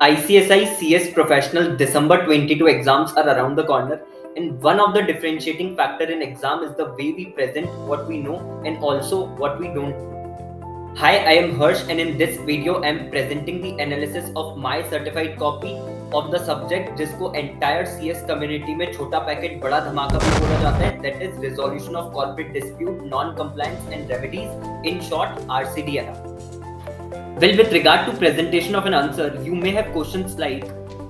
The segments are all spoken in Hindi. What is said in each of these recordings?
ICSI CS Professional December 22 exams are around the corner, and one of the differentiating factor in exam is the way we present what we know and also what we don't know. Hi, I am Harsh, and in this video I am presenting the analysis of my certified copy of the subject जिसको entire CS community में छोटा पैकेट बड़ा धमाका भी बोला जाता है, that is resolution of corporate dispute, non-compliance and remedies, in short RCDNR. Well, with regard to presentation of an answer, you may have questions like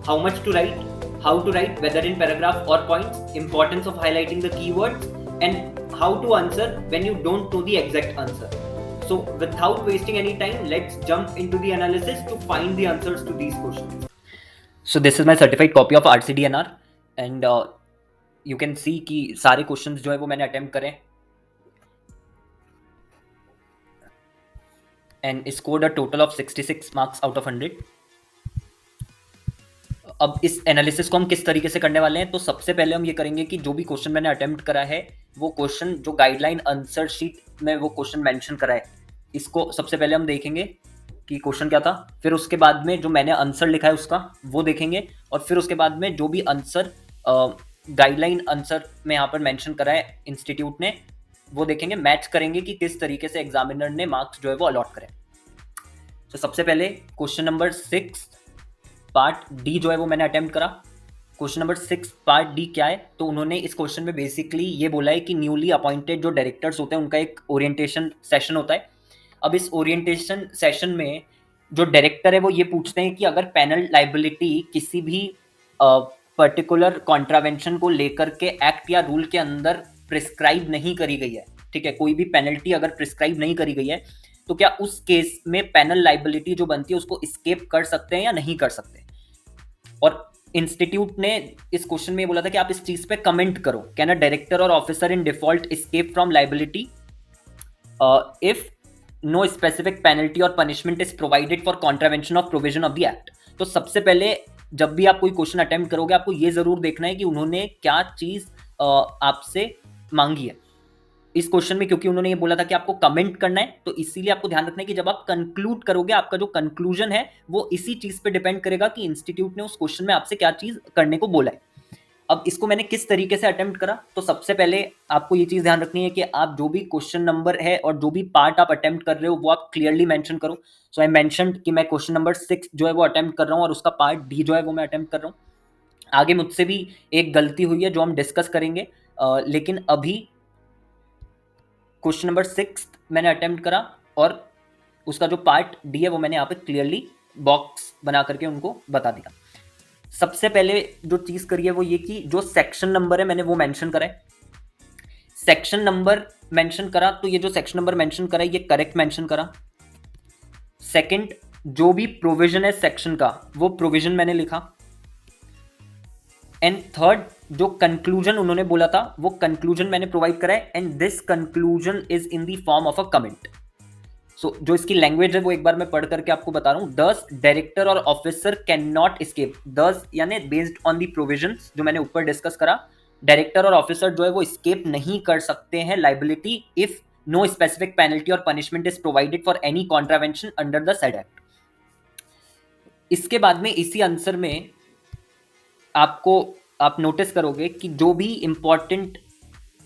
how much to write, how to write, whether in paragraph or points, importance of highlighting the keywords, and how to answer when you don't know the exact answer. So, without wasting any time, let's jump into the analysis to find the answers to these questions. So, this is my certified copy of RCDNR, and you can see कि सारे questions जो है वो मैंने attempt करे and scored a total of 66 marks out of 100. अब इस एनालिसिस को हम किस तरीके से करने वाले हैं, तो सबसे पहले हम ये करेंगे कि जो भी क्वेश्चन मैंने अटेम्प्ट करा है वो क्वेश्चन जो गाइडलाइन आंसर शीट में वो क्वेश्चन मेंशन करा है, इसको सबसे पहले हम देखेंगे कि क्वेश्चन क्या था। फिर उसके बाद में जो मैंने आंसर लिखा है उसका वो देखेंगे, और फिर उसके बाद में जो भी आंसर गाइडलाइन आंसर में यहाँ पर मेंशन करा है इंस्टीट्यूट ने वो देखेंगे, मैच करेंगे कि किस तरीके से एग्जामिनर ने मार्क्स जो है वो अलॉट करें। तो सबसे पहले क्वेश्चन नंबर 6 पार्ट डी जो है वो मैंने अटेम्प्ट करा। क्वेश्चन नंबर 6 पार्ट डी क्या है, तो उन्होंने इस क्वेश्चन में बेसिकली ये बोला है कि न्यूली अपॉइंटेड जो डायरेक्टर्स होते हैं उनका एक ओरिएंटेशन सेशन होता है। अब इस ओरिएंटेशन सेशन में जो डायरेक्टर है वो ये पूछते हैं कि अगर पैनल लाइबिलिटी किसी भी पर्टिकुलर कॉन्ट्रावेंशन को लेकर के एक्ट या रूल के अंदर प्रिस्क्राइब नहीं करी गई है, ठीक है, कोई भी पेनल्टी अगर प्रिस्क्राइब नहीं करी गई है, तो क्या उस केस में पैनल लाइबिलिटी जो बनती है उसको एस्केप कर सकते हैं या नहीं कर सकते। और इंस्टीट्यूट ने इस क्वेश्चन में बोला था कि आप इस चीज पे कमेंट करो, can a director or officer in default escape from liability if no specific penalty or punishment is provided for contravention of provision of the act. तो सबसे पहले जब भी आप कोई क्वेश्चन अटेम्प्ट करोगे आपको ये जरूर देखना है कि उन्होंने क्या चीज आपसे मांगी है इस क्वेश्चन में, क्योंकि उन्होंने ये बोला था कि आपको कमेंट करना है, तो इसीलिए आपको ध्यान रखना है कि जब आप कंक्लूड करोगे आपका जो कंक्लूजन है वो इसी चीज पे डिपेंड करेगा कि इंस्टीट्यूट ने उस क्वेश्चन में आपसे क्या चीज करने को बोला है। अब इसको मैंने किस तरीके से अटेम्प्ट करा, तो सबसे पहले आपको ये चीज ध्यान रखनी है कि आप जो भी क्वेश्चन नंबर है और जो भी पार्ट आप अटेम्प्ट कर रहे हो वो आप क्लियरली मेंशन करो। सो आई मेंशन्ड कि मैं क्वेश्चन नंबर 6 जो है वो अटेम्प्ट कर रहा हूँ और उसका पार्ट डी जो है वो मैं अटेम्प्ट कर रहा हूँ। आगे मुझसे भी एक गलती हुई है जो हम डिस्कस करेंगे, लेकिन अभी क्वेश्चन नंबर 6 मैंने अटेम्प्ट करा और उसका जो पार्ट डी है वो मैंने यहाँ पे क्लियरली बॉक्स बना करके उनको बता दिया। सबसे पहले जो चीज करी है वो ये कि जो सेक्शन नंबर है मैंने वो मेंशन करा है। सेक्शन नंबर मेंशन करा तो ये जो सेक्शन नंबर मेंशन करा है ये करेक्ट मेंशन करा। सेकंड, जो भी प्रोविजन है सेक्शन का वो प्रोविजन मैंने लिखा। एंड थर्ड, जो कंक्लूजन उन्होंने बोला था वो कंक्लूजन मैंने प्रोवाइड करा है, and this conclusion is in the form of a comment. सो जो इसकी लैंग्वेज है वो एक बार मैं पढ़ करके आपको बता रहा हूँ। दस director or officer can not escape, दस यानी बेस्ड ऑन द प्रोविजंस जो मैंने ऊपर डिस्कस करा, डायरेक्टर और ऑफिसर जो है वो एस्केप नहीं कर सकते हैं liability if no specific penalty or punishment is provided for any contravention under the said act. इसके बाद में इसी आंसर में आप नोटिस करोगे कि जो भी इंपॉर्टेंट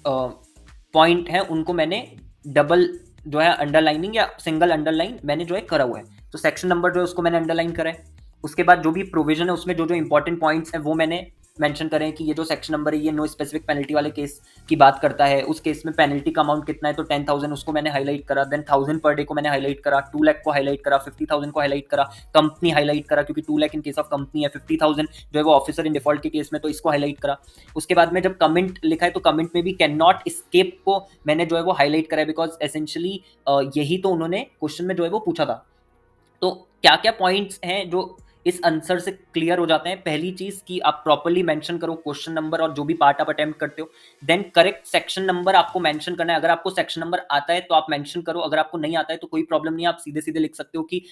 पॉइंट है उनको मैंने डबल जो है अंडरलाइनिंग या सिंगल अंडरलाइन मैंने जो है करा हुआ है। तो सेक्शन नंबर जो है उसको मैंने अंडरलाइन करा है। उसके बाद जो भी प्रोविजन है उसमें जो जो इंपॉर्टेंट पॉइंट्स हैं वो मैंने मेंशन करें कि ये जो सेक्शन नंबर है ये नो स्पेसिफिक पेनल्टी वाले केस की बात करता है, उस केस में पेनल्टी का अमाउंट कितना है, तो 10,000 उसको मैंने हाईलाइट करा। देन 1,000 पर डे को मैंने हाईलाइट करा, 2 लाख को हाईलाइट करा, 50,000 को हाईलाइट करा, कंपनी हाईलाइट करा क्योंकि 2 lakh in case of company है, 50,000 जो है वो ऑफिसर इन डिफॉल्ट के केस में, तो इसको हाईलाइट करा। उसके बाद में जब कमेंट लिखा है तो कमेंट में भी कैन नॉट एस्केप को मैंने जो है वो हाईलाइट करा है, बिकॉज एसेंशियली यही तो उन्होंने क्वेश्चन में जो है वो पूछा था। तो क्या क्या पॉइंट्स हैं जो इस आंसर से क्लियर हो जाते हैं। पहली चीज कि आप प्रॉपर्ली मेंशन करो क्वेश्चन नंबर और जो भी पार्ट आप अटेम्प्ट करते हो। देन करेक्ट सेक्शन नंबर आपको मेंशन करना है। अगर आपको सेक्शन नंबर आता है तो आप मेंशन करो, अगर आपको नहीं आता है तो कोई प्रॉब्लम नहीं है, आप सीधे सीधे लिख सकते हो कि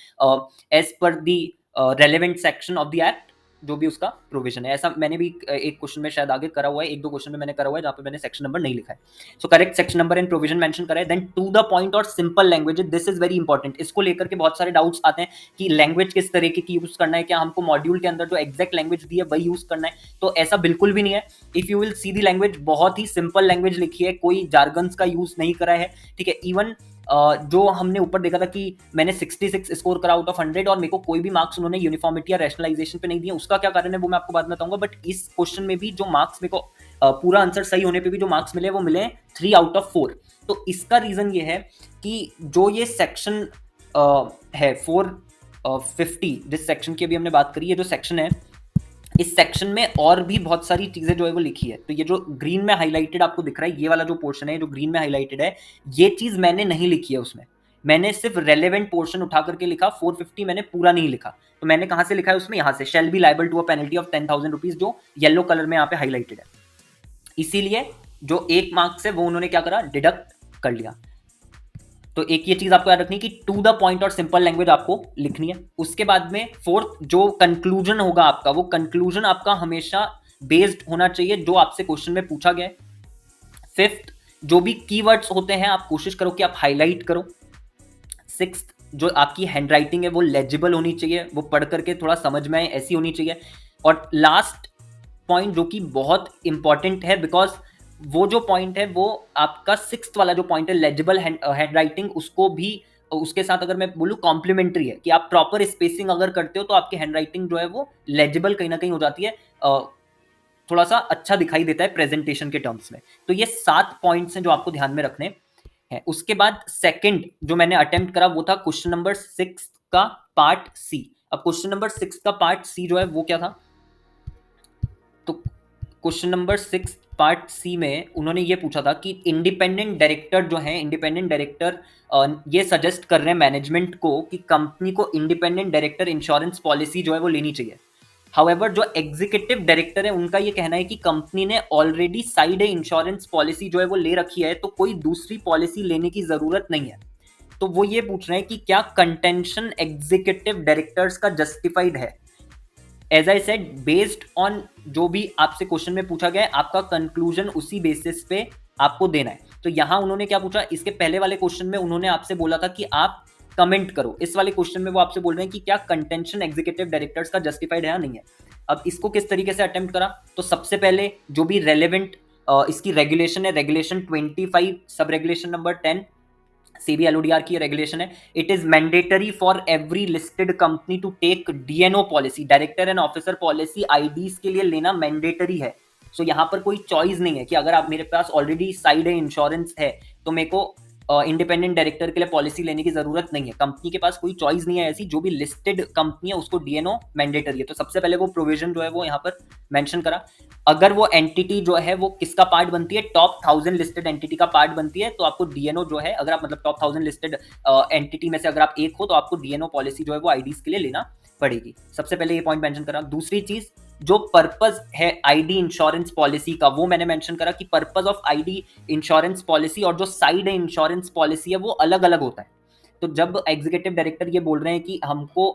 as per the relevant section of the act. जो भी उसका प्रोविजन है। ऐसा मैंने भी एक क्वेश्चन में शायद आगे करा हुआ है, एक दो क्वेश्चन में मैंने करा हुआ है जहाँ पे मैंने सेक्शन नंबर नहीं लिखा है। So correct section number and provision mention करा है। देन टू द पॉइंट और simple language, this is very important. इसको लेकर के बहुत सारे डाउट्स आते हैं कि लैंग्वेज किस तरीके की यूज करना है, क्या हमको मॉड्यूल के अंदर जो एग्जैक्ट लैंग्वेज दी है वही यूज करना है, तो ऐसा बिल्कुल भी नहीं है। If you will see the language, बहुत ही सिंपल लैंग्वेज लिखी है, कोई जार्गन्स का यूज नहीं करा है, ठीक है। इवन जो हमने ऊपर देखा था कि मैंने 66 स्कोर करा आउट ऑफ 100 और मेरे को कोई भी मार्क्स उन्होंने यूनिफॉर्मिटी या रैशनलाइजेशन पे नहीं दिए, उसका क्या कारण है वो मैं आपको बाद में बताऊंगा। बट इस क्वेश्चन में भी जो मार्क्स मेरे को पूरा आंसर सही होने पे भी जो मार्क्स मिले वो मिले 3 आउट ऑफ 4। तो इसका रीजन ये है कि जो ये सेक्शन है 450, जिस सेक्शन की अभी हमने बात करी है, जो सेक्शन है, इस सेक्शन में और भी बहुत सारी चीजें जो है वो लिखी है। तो ये जो ग्रीन में हाईलाइटेड आपको दिख रहा है, ये वाला जो पोर्शन है जो ग्रीन में हाईलाइटेड है, ये चीज मैंने नहीं लिखी है उसमें। मैंने सिर्फ रेलेवेंट पोर्शन उठा करके लिखा, 450 मैंने पूरा नहीं लिखा। तो मैंने कहां से लिखा है उसमें, यहां से, shall be liable to a penalty of 10,000 rupees, जो येलो कलर में यहाँ पे हाईलाइटेड है। इसीलिए जो 1 मार्क्स है वो उन्होंने क्या करा, डिडक्ट कर लिया। तो एक ये चीज आपको याद रखनी कि टू द पॉइंट और सिंपल लैंग्वेज आपको लिखनी है। उसके बाद में फोर्थ जो कंक्लूजन होगा आपका, वो कंक्लूजन आपका हमेशा बेस्ड होना चाहिए जो आपसे क्वेश्चन में पूछा गया है। फिफ्थ, जो भी कीवर्ड्स होते हैं आप कोशिश करो कि आप हाईलाइट करो। सिक्स्थ, जो आपकी हैंडराइटिंग है वो लेजिबल होनी चाहिए, वो पढ़ करके थोड़ा समझ में आए ऐसी होनी चाहिए। और लास्ट पॉइंट जो कि बहुत इंपॉर्टेंट है, बिकॉज वो जो पॉइंट है वो आपका सिक्स्थ वाला जो पॉइंट है, लेजिबल हैंडराइटिंग, उसको भी उसके साथ अगर मैं बोलूँ कॉम्प्लीमेंट्री है कि आप प्रॉपर स्पेसिंग अगर करते हो तो आपकी हैंडराइटिंग जो है वो लेजिबल कहीं ना कहीं हो जाती है, थोड़ा सा अच्छा दिखाई देता है प्रेजेंटेशन के टर्म्स में। तो ये 7 पॉइंट्स हैं जो आपको ध्यान में रखने हैं। उसके बाद सेकंड जो मैंने अटेम्प्ट करा वो था क्वेश्चन नंबर 6 का पार्ट सी। अब क्वेश्चन नंबर 6 का पार्ट सी जो है वो क्या था, तो क्वेश्चन नंबर 6 पार्ट सी में उन्होंने ये पूछा था कि इंडिपेंडेंट डायरेक्टर जो है, इंडिपेंडेंट डायरेक्टर ये सजेस्ट कर रहे हैं मैनेजमेंट को कि कंपनी को इंडिपेंडेंट डायरेक्टर इंश्योरेंस पॉलिसी जो है वो लेनी चाहिए। हाउएवर जो एग्जीक्यूटिव डायरेक्टर है उनका ये कहना है कि कंपनी ने ऑलरेडी साइड इंश्योरेंस पॉलिसी जो है वो ले रखी है, तो कोई दूसरी पॉलिसी लेने की जरूरत नहीं है। तो वो ये पूछ रहे हैं कि क्या कंटेंशन एग्जीक्यूटिव डायरेक्टर्स का जस्टिफाइड है। As I said, based on जो भी आपसे क्वेश्चन में पूछा गया है, आपका कंक्लूजन उसी बेसिस पे आपको देना है। तो यहां उन्होंने क्या पूछा, इसके पहले वाले क्वेश्चन में उन्होंने आपसे बोला था कि आप कमेंट करो, इस वाले क्वेश्चन में वो आपसे बोल रहे हैं कि क्या कंटेंशन एग्जीक्यूटिव डायरेक्टर्स का जस्टिफाइड है या नहीं है। अब इसको किस तरीके से अटेम्प्ट करा, तो सबसे पहले जो भी रेलेवेंट इसकी रेगुलेशन है, regulation 25 sub regulation number 10 CBLODR की रेगुलेशन है, it is mandatory for every listed company to take DNO policy, director and officer policy, IDs के लिए लेना मैंडेटरी है। सो यहाँ पर कोई चॉइस नहीं है कि अगर आप, मेरे पास ऑलरेडी साइड इंश्योरेंस है तो मेरे को इंडिपेंडेंट डायरेक्टर के लिए पॉलिसी लेने की जरूरत नहीं है। कंपनी के पास कोई चॉइस नहीं है ऐसी, जो भी लिस्टेड कंपनी है उसको DNO मैंडेटरी है। तो सबसे पहले वो प्रोविजन जो है वो यहाँ पर मेंशन करा। अगर वो एंटिटी जो है वो किसका पार्ट बनती है, टॉप 1000 लिस्टेड एंटिटी का पार्ट बनती है, तो आपको DNO जो है, अगर आप मतलब टॉप 1000 लिस्टेड एंटिटी में से अगर आप एक हो तो आपको DNO पॉलिसी जो है वो आईडीज के लिए लेना पड़ेगी। सबसे पहले ये पॉइंट मेंशन करा। दूसरी चीज, जो पर्पस है आईडी इंश्योरेंस पॉलिसी का, वो मैंने मेंशन करा कि purpose of ID insurance policy और जो साइड इंश्योरेंस पॉलिसी है वो अलग अलग होता है। तो जब एग्जीक्यूटिव डायरेक्टर ये बोल रहे हैं कि हमको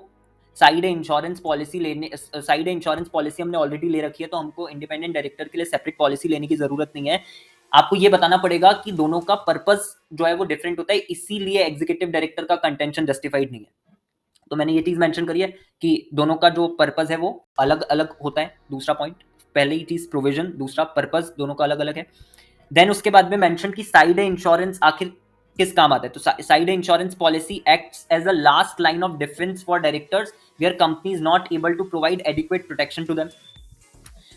साइड इंश्योरेंस पॉलिसी लेने, साइड इंश्योरेंस पॉलिसी हमने ऑलरेडी ले रखी है तो हमको इंडिपेंडेंट डायरेक्टर के लिए सेपरेट पॉलिसी लेने की जरूरत नहीं है, आपको ये बताना पड़ेगा कि दोनों का पर्पस जो है वो डिफरेंट होता है, इसीलिए एग्जीक्यूटिव डायरेक्टर का कंटेंशन जस्टिफाइड नहीं है। तो मैंने ये चीज मेंशन करी है कि दोनों का जो पर्पस है वो अलग अलग होता है। दूसरा पॉइंट, पहले ही चीज प्रोविजन, दूसरा पर्पस, दोनों का अलग अलग है। देन उसके बाद में मेंशन कि साइड इंश्योरेंस आखिर किस काम आता है, तो side insurance policy acts as a last line of defence for directors where company is not able to provide adequate protection to them.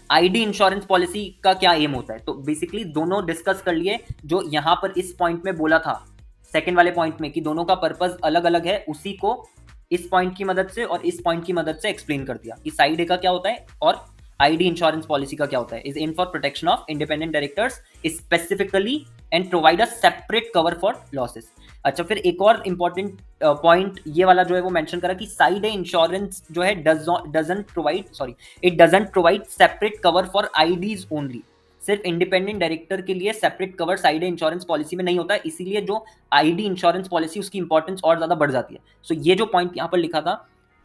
ID insurance policy का क्या एम होता है, तो बेसिकली दोनों डिस्कस कर लिए जो यहां पर इस पॉइंट में बोला था, सेकंड वाले पॉइंट में, कि दोनों का पर्पस अलग अलग है, उसी को इस पॉइंट की मदद से और इस पॉइंट की मदद से एक्सप्लेन कर दिया कि साइड ए का क्या होता है और आईडी इंश्योरेंस पॉलिसी का क्या होता है। Is aim for protection of independent directors specifically and provide a separate cover for losses. अच्छा, फिर एक और इंपॉर्टेंट पॉइंट ये वाला जो है वो मेंशन करा कि साइड ए इंश्योरेंस जो है doesn't provide separate cover for IDs only. सिर्फ इंडिपेंडेंट डायरेक्टर के लिए separate cover side insurance policy में नहीं होता है, इसीलिए जो आईडी इंश्योरेंस पॉलिसी उसकी इंपॉर्टेंस और ज्यादा बढ़ जाती है। सो ये जो पॉइंट यहाँ पर लिखा था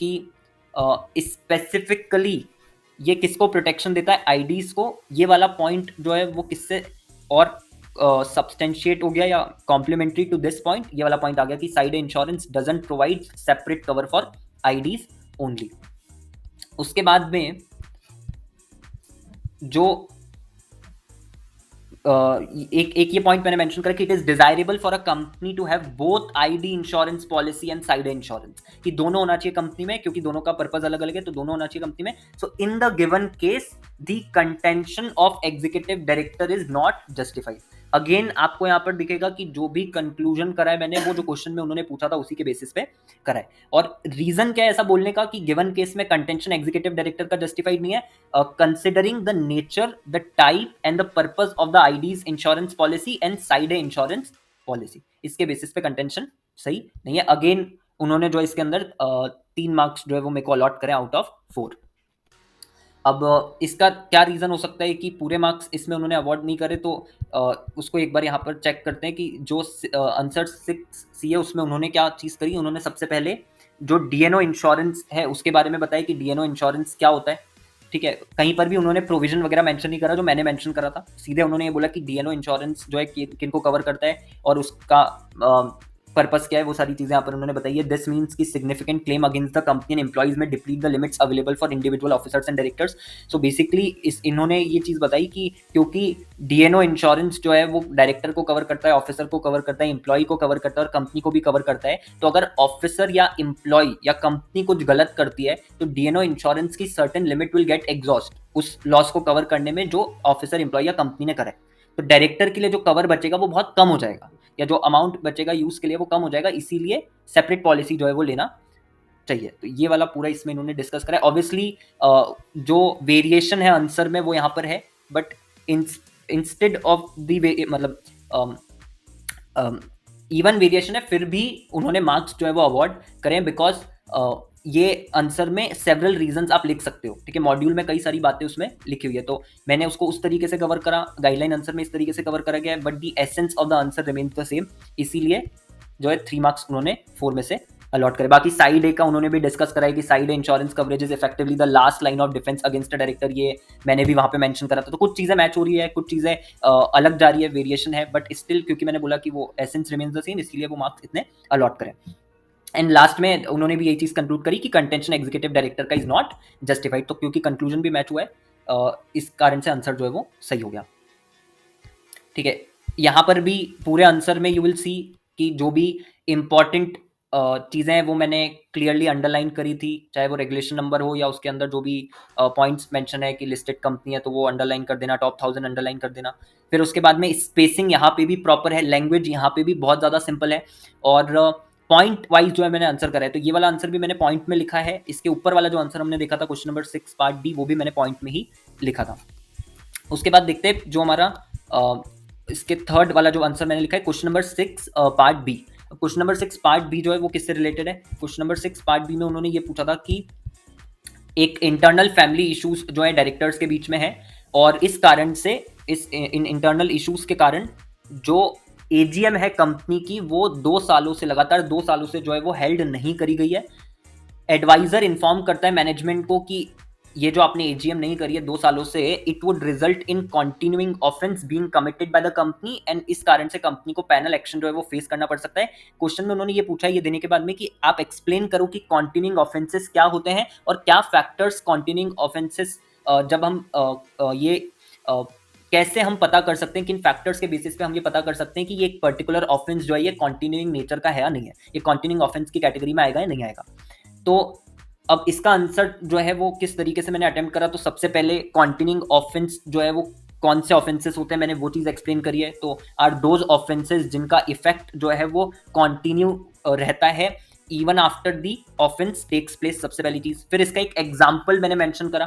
कि स्पेसिफिकली ये किसको प्रोटेक्शन देता है, आईडीज को। ये वाला पॉइंट जो है वो किससे और सब्सटेंशिएट हो गया या कॉम्प्लीमेंट्री टू दिस पॉइंट, ये वाला पॉइंट आ गया कि side insurance doesn't provide separate cover for IDs only. उसके बाद में जो एक ये पॉइंट मैंने मेंशन करा कि it is desirable for a company to have both ID insurance policy and side insurance, कि दोनों होना चाहिए कंपनी में, क्योंकि दोनों का पर्पस अलग अलग है, तो दोनों होना चाहिए कंपनी में। So in the given case the contention of executive director is not justified. Again आपको यहां पर दिखेगा कि जो भी कंक्लूजन करा है मैंने, वो जो क्वेश्चन में उन्होंने पूछा था उसी के बेसिस पे करा है। और रीजन क्या है ऐसा बोलने का कि गिवन केस में कंटेंशन एग्जीक्यूटिव डायरेक्टर का जस्टिफाइड नहीं है, considering the nature, the type and the purpose of the IDs insurance policy and side insurance policy, इसके बेसिस पे कंटेंशन सही नहीं है। अगेन उन्होंने जो इसके अंदर 3 मार्क्स जो है वो मेरे को अलॉट करें आउट ऑफ 4। अब इसका क्या रीजन हो सकता है कि पूरे मार्क्स इसमें उन्होंने अवॉर्ड नहीं करे, तो उसको एक बार यहाँ पर चेक करते हैं कि जो आंसर 6C है उसमें उन्होंने क्या चीज़ करी। उन्होंने सबसे पहले जो डीएनओ इंश्योरेंस है उसके बारे में बताया कि डीएनओ इंश्योरेंस क्या होता है। ठीक है, कहीं पर भी उन्होंने प्रोविजन वगैरह मेंशन नहीं करा जो मैंने मेंशन करा था, सीधे उन्होंने ये बोला कि डीएनओ इंश्योरेंस जो है किनको कवर करता है और उसका पर्पस क्या है, वो सारी चीजें यहाँ पर उन्होंने बताई है। दिस मीन्स की significant claim against the company and employees may deplete the limits available for individual officers and directors. So basically इन्होंने ये चीज बताई कि क्योंकि डीएनओ इंश्योरेंस जो है वो डायरेक्टर को कवर करता है, ऑफिसर को कवर करता है, एम्प्लॉय को कवर करता है और कंपनी को भी कवर करता है। तो अगर ऑफिसर या एम्प्लॉय या कंपनी कुछ गलत करती है तो डीएनओ इंश्योरेंस की certain limit will get exhaust उस लॉस को कवर करने में जो ऑफिसर, एम्प्लॉय या कंपनी ने करे। तो डायरेक्टर के लिए जो कवर बचेगा वो बहुत कम हो जाएगा, या जो अमाउंट बचेगा यूज के लिए वो कम हो जाएगा, इसीलिए सेपरेट पॉलिसी जो है वो लेना चाहिए। तो ये वाला पूरा इसमें इन्होंने डिस्कस करा है। ऑब्वियसली जो वेरिएशन है आंसर में वो यहाँ पर है, बट इंस्टेड ऑफ द मतलब इवन वेरिएशन है, फिर भी उन्होंने मार्क्स जो है वो अवॉर्ड करें, बिकॉज ये आंसर में सेवरल रीजंस आप लिख सकते हो। ठीक है, मॉड्यूल में कई सारी बातें उसमें लिखी हुई है, तो मैंने उसको उस तरीके से कवर करा, गाइडलाइन आंसर में इस तरीके से कवर करा गया है, but the essence of the answer remains the same, इसीलिए जो है 3 मार्क्स उन्होंने 4 में से अलॉट करे। बाकी साइड ए का उन्होंने भी डिस्कस करा है कि side insurance coverage is effectively the last line of defence against a director, ये मैंने भी वहां पे मेंशन करा था। तो कुछ चीजें मैच हो रही है, कुछ चीजें अलग जा रही है, वेरिएशन है, बट स्टिल क्योंकि मैंने बोला कि वो एसेंस रिमेन्स द सेम, इसलिए वो मार्क्स इतने अलॉट करें। एंड लास्ट में उन्होंने भी यही चीज कंक्लूड करी कि कंटेंशन एग्जीक्यूटिव डायरेक्टर का इज नॉट जस्टिफाइड, तो क्योंकि कंक्लूजन भी मैच हुआ है इस कारण से आंसर जो है वो सही हो गया। ठीक है, यहाँ पर भी पूरे आंसर में यू विल सी कि जो भी इंपॉर्टेंट चीज़ें हैं वो मैंने क्लियरली अंडरलाइन करी थी, चाहे वो रेगुलेशन नंबर हो या उसके अंदर जो भी पॉइंट्स मेंशन है कि लिस्टेड कंपनी है तो वो अंडरलाइन कर देना, टॉप 1000 अंडरलाइन कर देना। फिर उसके बाद में स्पेसिंग यहाँ पे भी प्रॉपर है, लैंग्वेज यहाँ पे भी बहुत ज़्यादा सिंपल है, और पॉइंट वाइज जो है मैंने आंसर करा है। तो ये वाला आंसर भी मैंने पॉइंट में लिखा है, इसके ऊपर वाला जो आंसर हमने देखा था क्वेश्चन नंबर 6 पार्ट डी, वो भी मैंने पॉइंट में ही लिखा था। उसके बाद देखते हैं जो हमारा इसके थर्ड वाला जो आंसर मैंने लिखा है question number 6 part B. Question number 6 part B जो है वो किससे रिलेटेड है। क्वेश्चन नंबर 6 पार्ट बी में उन्होंने ये पूछा था कि एक इंटरनल फैमिली इश्यूज जो है डायरेक्टर्स के बीच में है, और इस कारण से इस इन इंटरनल इश्यूज के कारण जो एजीएम है कंपनी की वो 2 सालों से लगातार 2 सालों से जो है वो हेल्ड नहीं करी गई है। एडवाइजर इन्फॉर्म करता है मैनेजमेंट को कि ये जो आपने एजीएम नहीं करी है 2 सालों से, it would result in continuing offence being committed by the company, and इस कारण से कंपनी को पैनल एक्शन जो है वो फेस करना पड़ सकता है। क्वेश्चन में उन्होंने ये पूछा है ये देने के बाद में कि आप एक्सप्लेन करो कि कंटिन्यूइंग ऑफेंसेस क्या होते हैं और क्या फैक्टर्स कंटिन्यूइंग ऑफेंसेस, जब हम ये कैसे हम पता कर सकते हैं, किन फैक्टर्स के बेसिस पे हम ये पता कर सकते हैं कि ये एक पर्टिकुलर ऑफेंस जो है ये कंटिन्यूइंग नेचर का है या नहीं है, ये कंटिन्यूइंग ऑफेंस की कैटेगरी में आएगा या नहीं आएगा। तो अब इसका आंसर जो है वो किस तरीके से मैंने अटेम्प्ट करा, तो सबसे पहले कंटिन्यूइंग ऑफेंस जो है वो कौन से ऑफेंसेस होते हैं मैंने वो चीज़ एक्सप्लेन करी है। तो आर दोज ऑफेंसेस जिनका इफेक्ट जो है वो कंटिन्यू रहता है even after the offence takes place, सबसे पहली चीज़। फिर इसका एक एग्जाम्पल मैंने मेंशन करा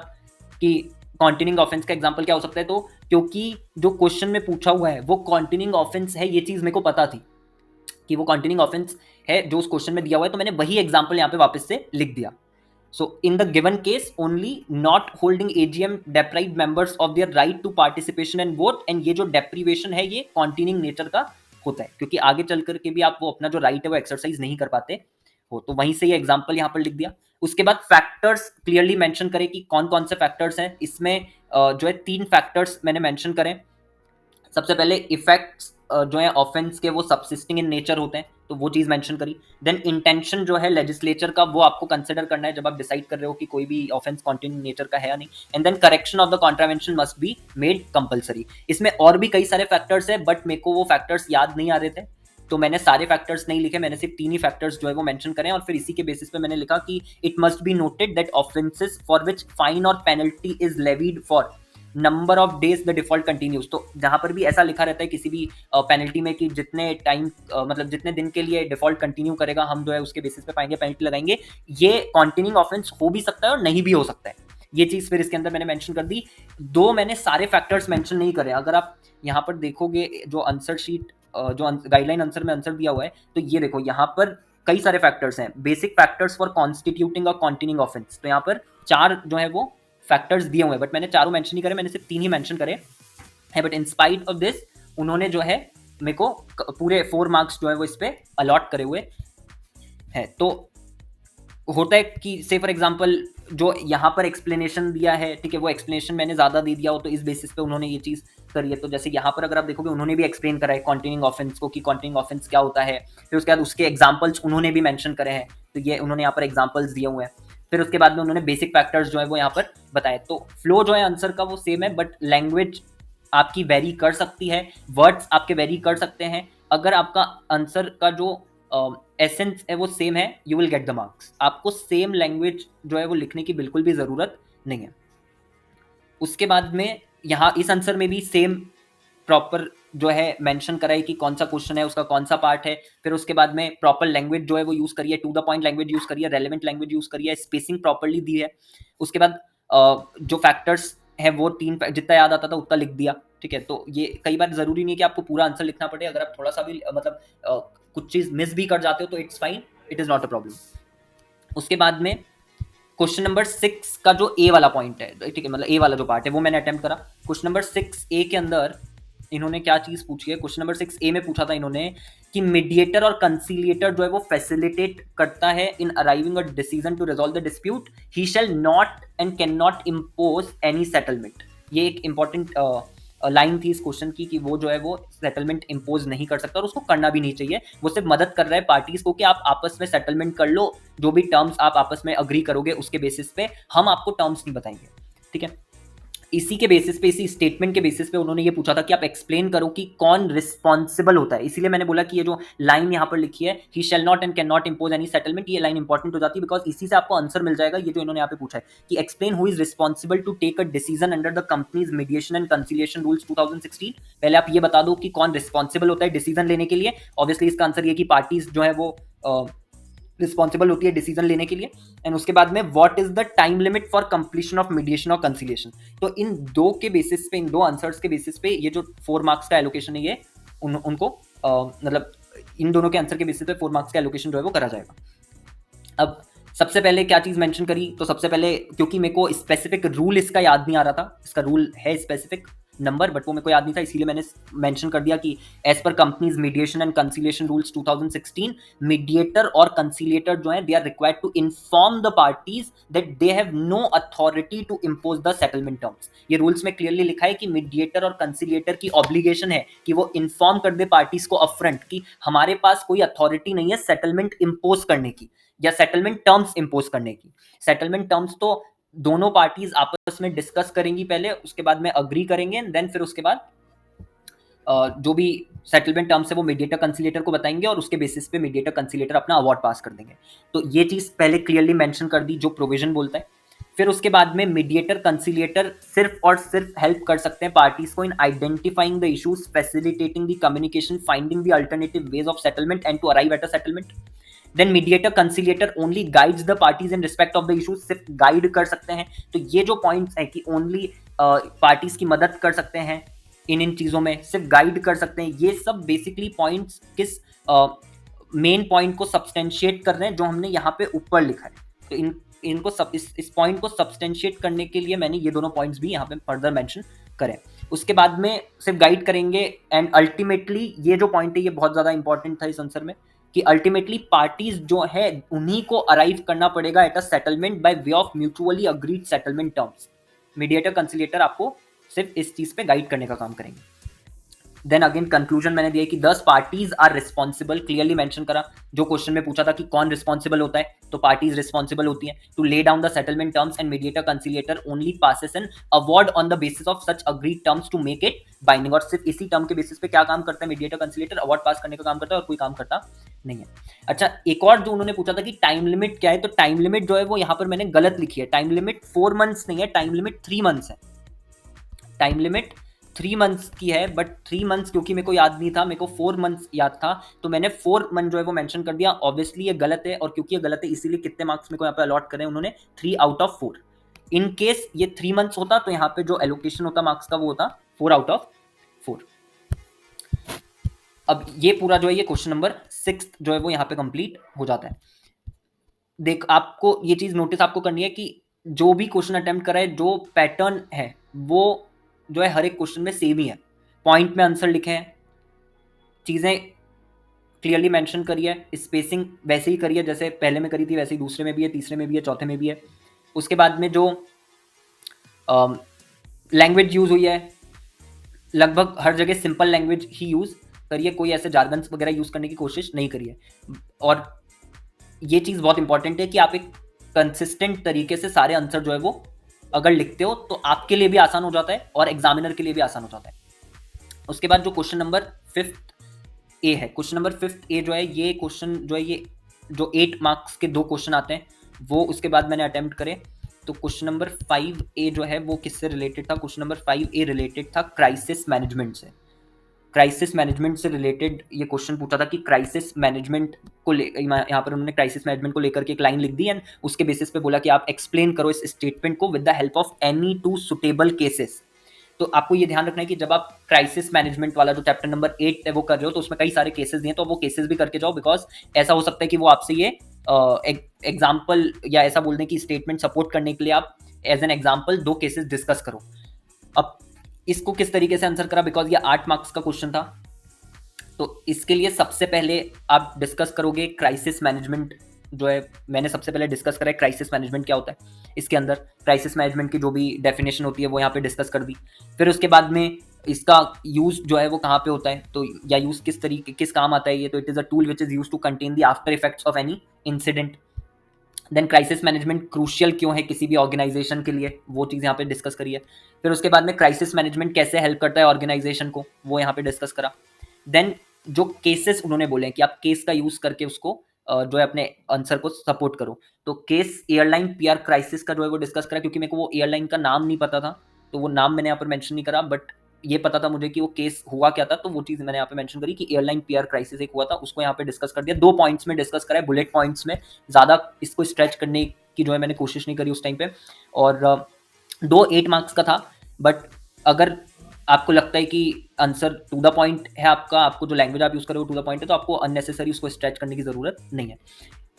कि कंटिन्यूइंग ऑफेंस का एग्जाम्पल क्या हो सकता है, तो क्योंकि जो क्वेश्चन में पूछा हुआ है वो कंटिन्यूइंग ऑफेंस है, ये चीज़ मेरे को पता थी कि वो कंटिन्यूइंग ऑफेंस है जो उस क्वेश्चन में दिया हुआ है, तो मैंने वही एग्जाम्पल यहाँ पे वापस से लिख दिया। So in the given case, only not holding AGM deprived members of their right to participation and vote, and ये जो deprivation है ये continuing nature का होता है, क्योंकि आगे चल कर के भी आप वो अपना जो right है वो exercise नहीं कर पाते। हो, तो वहीं से ये एग्जाम्पल यहाँ पर लिख दिया। उसके बाद फैक्टर्स क्लियरली मेंशन करें कि कौन कौन से फैक्टर्स हैं। इसमें जो है 3 फैक्टर्स मैंने मेंशन करें। सबसे पहले इफेक्ट्स जो है ऑफेंस के वो सबसिस्टिंग इन नेचर होते हैं, तो वो चीज मेंशन करी। देन इंटेंशन जो है लेजिस्लेचर का वो आपको कंसिडर करना है जब आप डिसाइड कर रहे हो कि कोई भी ऑफेंस कॉन्टिन्यू नेचर का है या नहीं। And then correction of the contravention must be made compulsory. इसमें और भी कई सारे फैक्टर्स है, बट मेरे को वो फैक्टर्स याद नहीं आ रहे थे, तो मैंने सारे फैक्टर्स नहीं लिखे, मैंने सिर्फ 3 ही फैक्टर्स जो है वो मेंशन करें। और फिर इसी के बेसिस पे मैंने लिखा कि it must be noted that offences for which fine or penalty is levied for number of days the default continues. तो जहां पर भी ऐसा लिखा रहता है किसी भी पेनल्टी में कि जितने टाइम मतलब जितने दिन के लिए डिफॉल्ट कंटिन्यू करेगा हम जो है उसके बेसिस पे पाएंगे पेनल्टी लगाएंगे, ये कॉन्टिन्यूइंग ऑफेंस हो भी सकता है और नहीं भी हो सकता है। ये चीज फिर इसके अंदर मैंने मेंशन कर दी। 2 मैंने सारे फैक्टर्स मेंशन नहीं करे। अगर आप यहाँ पर देखोगे जो आंसर शीट जो गाइडलाइन आंसर में आंसर दिया हुआ है, तो ये देखो यहाँ पर कई सारे फैक्टर्स हैं। Basic factors for constituting a continuing offence, तो यहाँ पर 4 जो है वो फैक्टर्स दिए हुए हैं, बट मैंने चारों मेंशन नहीं करे, मैंने सिर्फ 3 ही मेंशन करे हैं। But in spite of this उन्होंने जो है मेरे को पूरे 4 मार्क्स जो है वो इस पे अलॉट करे हुए हैं। तो होता है कि से फॉर एग्जांपल जो यहाँ पर एक्सप्लेनेशन दिया है, ठीक है, वो एक्सप्लेनेशन मैंने ज़्यादा दे दिया हो तो इस बेसिस पे उन्होंने ये चीज़ करी है। तो जैसे यहाँ पर अगर आप देखोगे उन्होंने भी एक्सप्लेन करा है कॉन्टिन्यूइंग ऑफेंस को कि कॉन्टिन्यूइंग ऑफेंस क्या होता है। फिर उसके बाद उसके एग्जाम्पल्स उन्होंने भी मेंशन करे हैं, तो ये उन्होंने यहाँ पर एग्जाम्पल्स दिए हुए हैं। फिर उसके बाद में उन्होंने बेसिक फैक्टर्स जो है वो यहाँ पर बताए। तो फ्लो जो है आंसर का वो सेम है, बट लैंग्वेज आपकी वेरी कर सकती है, वर्ड्स आपके वेरी कर सकते हैं। अगर आपका आंसर का जो एसेंस है वो सेम है, you will get the marks. आपको सेम लैंग्वेज जो है वो लिखने की बिल्कुल भी ज़रूरत नहीं है। उसके बाद में यहाँ इस आंसर में भी सेम प्रॉपर जो है मेंशन करा है कि कौन सा क्वेश्चन है, उसका कौन सा पार्ट है। फिर उसके बाद में प्रॉपर लैंग्वेज जो है वो यूज़ करिए, to the point language use करिए, रेलेवेंट लैंग्वेज यूज़ करिए, स्पेसिंग प्रॉपरली दी है। उसके बाद जो फैक्टर्स है वो 3 जितना याद आता था उतना लिख दिया, ठीक है। तो ये कई बार ज़रूरी नहीं है कि आपको पूरा आंसर लिखना पड़े। अगर आप थोड़ा सा भी मतलब कुछ चीज़ मिस भी कर जाते हो तो it's fine, it is not a problem. उसके बाद में क्वेश्चन नंबर 6 का जो ए वाला पॉइंट है, ठीक है, मतलब ए वाला जो पार्ट है वो मैंने अटेम्प्ट करा। क्वेश्चन नंबर 6 ए के अंदर इन्होंने क्या चीज पूछी है, क्वेश्चन नंबर 6 ए में पूछा था इन्होंने कि मीडिएटर और कंसीलिएटर जो है वो फैसिलिटेट करता है in arriving a decision to resolve the dispute, he shall not and can not impose any settlement. ये एक इंपॉर्टेंट लाइन थी इस क्वेश्चन की कि वो जो है वो सेटलमेंट इम्पोज नहीं कर सकता और उसको करना भी नहीं चाहिए। वो सिर्फ मदद कर रहा है पार्टीज को कि आप आपस में सेटलमेंट कर लो, जो भी टर्म्स आप आपस में अग्री करोगे उसके बेसिस पे, हम आपको टर्म्स नहीं बताएंगे, ठीक है। इसी के बेसिस पे, इसी स्टेटमेंट के बेसिस पे उन्होंने ये पूछा था कि आप एक्सप्लेन करो कि कौन रिस्पॉन्सिबल होता है। इसीलिए मैंने बोला कि ये जो लाइन यहाँ पर लिखी है, he shall not and can not impose any settlement, ये लाइन इंपॉर्टेंट हो जाती है बिकॉज इसी से आपको आंसर मिल जाएगा। ये जो इन्होंने यहाँ पे पूछा है कि explain who is responsible to take a decision under the companies mediation and conciliation rules 2016। पहले आप ये बता दो कि कौन रिस्पॉन्सिबल होता है डिसीजन लेने के लिए। ऑब्वियसली इसका आंसर ये कि पार्टीज जो है वो रिस्पॉन्सिबल होती है डिसीजन लेने के लिए। एंड उसके बाद में what is the time limit for completion of mediation और कंसिलिएशन। तो इन 2 के बेसिस पे, इन 2 आंसर्स के बेसिस पे ये जो 4 मार्क्स का एलोकेशन है ये उनको मतलब इन दोनों के आंसर के बेसिस पे 4 मार्क्स का एलोकेशन जो है वो करा जाएगा। अब सबसे पहले क्या चीज मेंशन करी, तो सबसे पहले क्योंकि मेरे को स्पेसिफिक रूल इसका याद नहीं आ रहा था, इसका रूल है स्पेसिफिक नंबर बट वो मेरे को याद नहीं था, इसीलिए मैंने मेंशन कर दिया कि as per companies mediation and conciliation rules 2016, mediator और कंसिलिएटर जो है they are required to inform the parties that they have no authority to impose the settlement terms. ये रूल्स में क्लियरली लिखा है कि मीडिएटर और कंसिलिएटर की ऑब्लिगेशन है कि वो इन्फॉर्म कर दे पार्टीज को अपफ्रंट कि हमारे पास कोई अथॉरिटी नहीं है सेटलमेंट इम्पोज करने की या सेटलमेंट टर्म्स इम्पोज करने की। सेटलमेंट टर्म्स तो दोनों पार्टीज आपस में डिस्कस करेंगी पहले, उसके बाद में अग्री करेंगे, देन फिर उसके बाद जो भी सेटलमेंट टर्म्स है वो मीडिएटर कंसिलिएटर को बताएंगे और उसके बेसिस पे मीडिएटर कंसिलिएटर अपना अवार्ड पास कर देंगे। तो ये चीज पहले क्लियरली मेंशन कर दी जो प्रोविजन बोलता है। फिर उसके बाद में मीडिएटर कंसिलिएटर सिर्फ और सिर्फ हेल्प कर सकते हैं पार्टीज को in identifying the issues, facilitating the communication, finding the alternative ways of settlement and to arrive at a settlement. Then mediator conciliator only guides the parties in respect of the issues, सिर्फ गाइड कर सकते हैं। तो ये जो पॉइंट्स है कि ओनली पार्टीज की मदद कर सकते हैं इन चीजों में, सिर्फ गाइड कर सकते हैं, ये सब बेसिकली पॉइंट्स किस मेन पॉइंट को सब्सटेंशिएट कर रहे हैं जो हमने यहाँ पे ऊपर लिखा है। तो इनको सब इस पॉइंट को सब्सटेंशिएट करने के लिए मैंने ये दोनों पॉइंट्स भी यहाँ पे फर्दर मेंशन करें। उसके बाद में सिर्फ गाइड करेंगे एंड अल्टीमेटली ये जो पॉइंट है ये बहुत ज्यादा इंपॉर्टेंट था इस आंसर में कि अल्टीमेटली पार्टीज जो है उन्हीं को अराइव करना पड़ेगा at a settlement by way of mutually agreed settlement terms. Mediator conciliator आपको सिर्फ इस चीज पे गाइड करने का काम करेंगे। देन अगेन कंक्लूजन मैंने दिया कि 10 parties are responsible, clearly mention करा। जो क्वेश्चन में पूछा था कि कौन रिस्पॉन्सिबल होता है, तो पार्टीज रिस्पॉन्सिबल होती हैं to lay down the settlement terms and mediator conciliator only passes an award on the basis of such agreed terms to make it binding. और सिर्फ इसी टर्म के बेसिस पे क्या काम करता है मीडिएटर कंसिलिएटर, अवार्ड पास करने का काम करता है और कोई काम करता नहीं है। अच्छा, एक और जो उन्होंने पूछा था कि टाइम लिमिट क्या है, तो टाइम लिमिट जो है वो यहाँ पर मैंने गलत लिखी है। टाइम लिमिट 4 मंथ्स नहीं है, टाइम लिमिट 3 मंथ्स है। टाइम लिमिट 3 मंथ्स की है, बट 3 मंथ्स क्योंकि मेरे को याद नहीं था, मेरे को 4 मंथ्स याद था, तो मैंने 4 मंथ जो है वो मेंशन कर दिया। ऑब्वियसली ये गलत है, और क्योंकि ये गलत है इसीलिए कितने मार्क्स मेरे को यहाँ पे अलॉट करें उन्होंने, 3 आउट ऑफ 4। इन केस ये 3 मंथ्स होता तो यहाँ पे जो एलोकेशन होता मार्क्स का वो होता 4 आउट ऑफ 4। अब ये पूरा जो है ये क्वेश्चन नंबर 6 जो है वो यहाँ पे कंप्लीट हो जाता है। देख, आपको ये चीज नोटिस आपको करनी है कि जो भी क्वेश्चन अटेम्प्ट करा है, जो पैटर्न है वो जो है हर एक क्वेश्चन में सेम ही है। पॉइंट में आंसर लिखे हैं, चीजें क्लियरली मेंशन करी है, स्पेसिंग वैसे ही करी है जैसे पहले में करी थी, वैसे ही दूसरे में भी है, तीसरे में भी है, चौथे में भी है। उसके बाद में जो लैंग्वेज यूज हुई है, लगभग हर जगह सिंपल लैंग्वेज ही यूज करिए, कोई ऐसे जार्गन्स वगैरह यूज करने की कोशिश नहीं करिए। और ये चीज बहुत इंपॉर्टेंट है कि आप एक कंसिस्टेंट तरीके से सारे आंसर जो है वो अगर लिखते हो तो आपके लिए भी आसान हो जाता है और एग्जामिनर के लिए भी आसान हो जाता है। उसके बाद जो क्वेश्चन नंबर 5th ए है, क्वेश्चन नंबर 5th ए जो है ये क्वेश्चन जो है ये जो 8 मार्क्स के 2 क्वेश्चन आते हैं वो उसके बाद मैंने अटेम्प्ट करे। तो क्वेश्चन नंबर 5 ए जो है वो किससे रिलेटेड था, क्वेश्चन नंबर 5 ए रिलेटेड था क्राइसिस मैनेजमेंट से। क्राइसिस मैनेजमेंट से रिलेटेड ये क्वेश्चन पूछा था कि क्राइसिस मैनेजमेंट को यहाँ पर उन्होंने क्राइसिस मैनेजमेंट को लेकर के एक लाइन लिख दी एंड उसके बेसिस पे बोला कि आप एक्सप्लेन करो इस स्टेटमेंट को with the help of any 2 suitable cases. तो आपको ये ध्यान रखना है कि जब आप क्राइसिस मैनेजमेंट वाला जो चैप्टर नंबर 8 है वो कर रहे हो तो उसमें कई सारे केसेस दिए, तो वो केसेस भी करके जाओ, बिकॉज ऐसा हो सकता है कि वो आपसे ये एग्जाम्पल या ऐसा बोल दें कि स्टेटमेंट सपोर्ट करने के लिए आप as an example 2 cases discuss करो। अब इसको किस तरीके से आंसर करा, बिकॉज ये 8 मार्क्स का क्वेश्चन था, तो इसके लिए सबसे पहले आप डिस्कस करोगे क्राइसिस मैनेजमेंट जो है, मैंने सबसे पहले डिस्कस करा है क्राइसिस मैनेजमेंट क्या होता है। इसके अंदर क्राइसिस मैनेजमेंट की जो भी डेफिनेशन होती है वो यहाँ पे डिस्कस कर दी। फिर उसके बाद में इसका यूज जो है वो कहाँ पे होता है, तो या यूज किस तरीके किस काम आता है ये, तो it is a tool which is use to contain the after effects of any incident. Then crisis management crucial क्यों है किसी भी ऑर्गेनाइजेशन के लिए, वो चीज़ यहाँ पे डिस्कस करी है। फिर उसके बाद में क्राइसिस मैनेजमेंट कैसे हेल्प करता है ऑर्गेनाइजेशन को, वो यहाँ पे डिस्कस करा। देन जो केसेस उन्होंने बोले हैं कि आप केस का यूज करके उसको जो है अपने आंसर को सपोर्ट करो, तो केस एयरलाइन पीआर क्राइसिस का जो है वो डिस्कस करा, क्योंकि मेरे को वो एयरलाइन का नाम नहीं पता था तो वो नाम मैंने यहाँ पर मेंशन नहीं करा, बट ये पता था मुझे कि वो केस हुआ क्या था, तो वो चीज़ मैंने यहाँ पे मेंशन करी कि एयरलाइन पीआर क्राइसिस एक हुआ था, उसको यहाँ पे डिस्कस कर दिया। 2 पॉइंट्स में डिस्कस करा है, बुलेट पॉइंट्स में, ज़्यादा इसको स्ट्रेच करने की जो है मैंने कोशिश नहीं करी उस टाइम पे। और 8 मार्क्स का था, बट अगर आपको लगता है कि आंसर टू द पॉइंट है आपका, आपको जो लैंग्वेज आप यूज करोगे टू द पॉइंट है, तो आपको अननेसेसरी उसको स्ट्रेच करने की जरूरत नहीं है।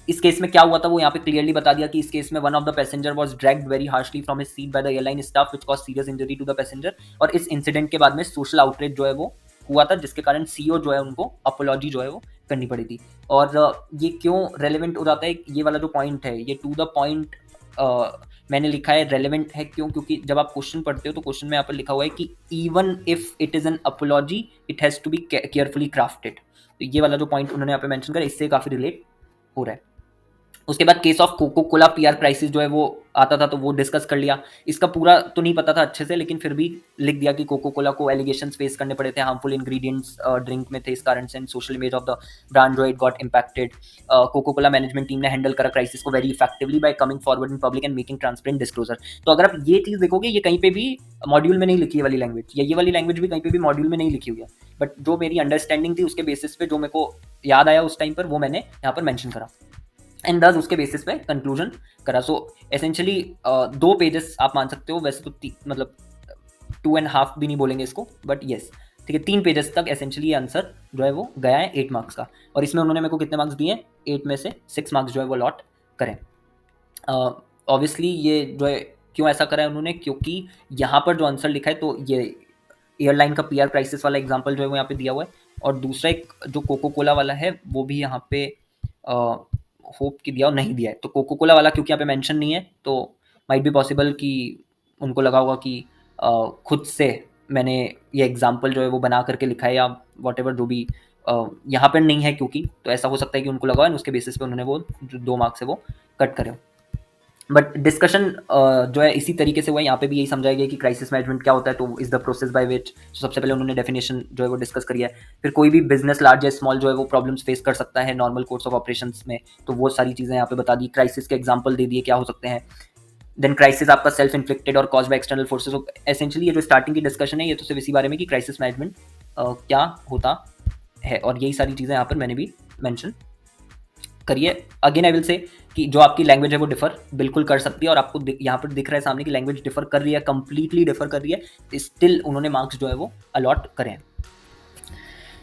इस केस में क्या हुआ था वो यहाँ पे क्लियरली बता दिया कि इस केस में one of the passenger was dragged very harshly from his seat by the airline staff which cause serious injury to the passenger. और इस इंसिडेंट के बाद में सोशल आउटरीच जो है वो हुआ था, जिसके कारण सीईओ जो है उनको अपोलॉजी जो है वो करनी पड़ी थी। और ये क्यों रेलिवेंट हो जाता है, ये वाला जो पॉइंट है ये टू द पॉइंट मैंने लिखा है रेलेवेंट है क्यों, क्योंकि जब आप क्वेश्चन पढ़ते हो तो क्वेश्चन में यहाँ पर लिखा हुआ है कि even if it is an apology it has to be carefully crafted. तो ये वाला जो पॉइंट उन्होंने यहाँ पे मेंशन करा इससे काफ़ी रिलेट हो रहा है। उसके बाद case of Coca Cola PR crisis जो है वो आता था, तो वो डिस्कस कर लिया। इसका पूरा तो नहीं पता था अच्छे से, लेकिन फिर भी लिख दिया कि कोको कोला को एलिगेशंस फेस करने पड़े थे, हार्मफुल इंग्रेडिएंट्स ड्रिंक में थे, इस कारण से social image of the brand जो it got impacted. Coca Cola management team ने हैंडल करा क्राइसिस को very effectively by coming forward in public and making transparent disclosure. तो अगर आप ये चीज़ देखोगे, ये कहीं पे भी मॉड्यूल में नहीं लिखी है वाली लैंग्वेज, या ये वाली लैंग्वेज भी कहीं पे भी मॉड्यूल में नहीं लिखी हुई है, बट जो मेरी अंडरस्टैंडिंग थी उसके बेसिस पे जो मेरे को याद आया उस टाइम पर वो मैंने यहाँ पर मैंशन करा एंड दस उसके बेसिस पे कंक्लूजन करा। सो एसेंशियली 2 पेजेस आप मान सकते हो, वैसे तो मतलब 2.5 भी नहीं बोलेंगे इसको, बट येस ठीक है 3 पेजेस तक एसेंशियली आंसर जो है वो गया है 8 मार्क्स का। और इसमें उन्होंने मेरे को कितने मार्क्स दिए, 8 में से 6 मार्क्स जो है वो अलॉट करें। ऑब्वियसली ये जो है क्यों ऐसा करा है उन्होंने, क्योंकि यहाँ पर जो आंसर लिखा है तो ये एयरलाइन का पीआर क्राइसिस वाला एग्जांपल जो है वो यहाँ पे दिया हुआ है, और दूसरा एक जो कोको कोला वाला है वो भी यहाँ पे होप कि दिया और नहीं दिया है। तो कोको कोला वाला क्योंकि यहाँ पे मेंशन नहीं है तो माइट बी पॉसिबल कि उनको लगा होगा कि खुद से मैंने ये एग्जाम्पल जो है वो बना करके लिखा है या वॉट एवर जो भी यहाँ पर नहीं है क्योंकि, तो ऐसा हो सकता है कि उनको लगा है उसके बेसिस पे उन्होंने वो जो 2 मार्क्स है वो कट करे। बट डिस्कशन जो है इसी तरीके से हुआ है, यहाँ पे भी यही समझाया गया कि क्राइसिस मैनेजमेंट क्या होता है, तो is the process by which, सबसे पहले उन्होंने डेफिनेशन जो है वो डिस्कस करी है। फिर कोई भी बिजनेस लार्ज या स्मॉल जो है वो प्रॉब्लम्स फेस कर सकता है नॉर्मल कोर्स ऑफ ऑपरेशंस में, तो वो सारी चीज़ें यहाँ पे बता दी। क्राइसिस के एग्जाम्पल दे दिए क्या हो सकते हैं। देन क्राइसिस आपका सेल्फ इन्फ्लिक्टेड और cause by external forces. Essentially ये जो स्टार्टिंग की डिस्कशन है ये तो सिर्फ इसी बारे में कि क्राइसिस मैनेजमेंट क्या होता है, और यही सारी चीज़ें यहाँ पर मैंने भी मैंशन करिए। अगेन आई विल से कि जो आपकी लैंग्वेज है वो डिफर बिल्कुल कर सकती है, और आपको यहाँ पर दिख रहा है सामने की लैंग्वेज डिफर कर रही है, कंप्लीटली डिफर कर रही है, स्टिल उन्होंने मार्क्स जो है वो अलॉट करे हैं।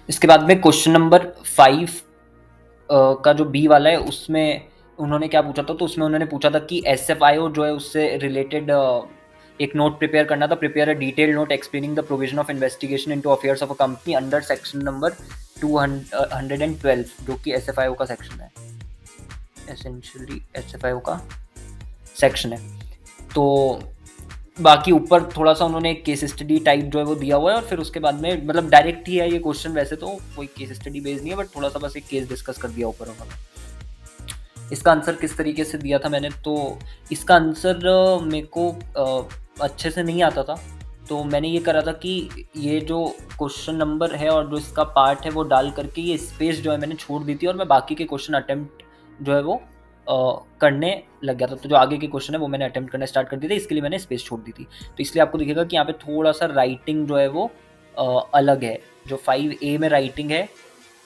इसके बाद में क्वेश्चन नंबर 5 का जो बी वाला है उसमें उन्होंने क्या पूछा था, तो उसमें उन्होंने पूछा था कि SFIO जो है उससे रिलेटेड एक नोट प्रिपेयर करना था। Prepare a detailed note explaining the provision of investigation into affairs of a company under section number 212 जो कि SFIO का सेक्शन है, एसेंशियली SFIO का सेक्शन है। तो बाकी ऊपर थोड़ा सा उन्होंने केस स्टडी टाइप जो है वो दिया हुआ है, और फिर उसके बाद में मतलब डायरेक्ट ही है ये क्वेश्चन, वैसे तो कोई केस स्टडी बेस्ड नहीं है, बट थोड़ा सा बस एक केस डिस्कस कर दिया ऊपर उन्होंने। इसका आंसर किस तरीके से दिया था मैंने, तो इसका आंसर मेरे को अच्छे से नहीं आता था, तो मैंने ये करा था कि ये जो क्वेश्चन नंबर है और जो इसका पार्ट है वो डाल करके ये स्पेस जो है मैंने छोड़ दी थी, और मैं बाकी के क्वेश्चन अटेम्प्ट जो है वो करने लग गया था। तो जो आगे के क्वेश्चन है वो मैंने अटेम्प्ट करना स्टार्ट कर दिए थे, इसके लिए मैंने स्पेस छोड़ दी थी। तो इसलिए आपको दिखेगा कि यहाँ पे थोड़ा सा राइटिंग जो है वो अलग है। जो 5A में राइटिंग है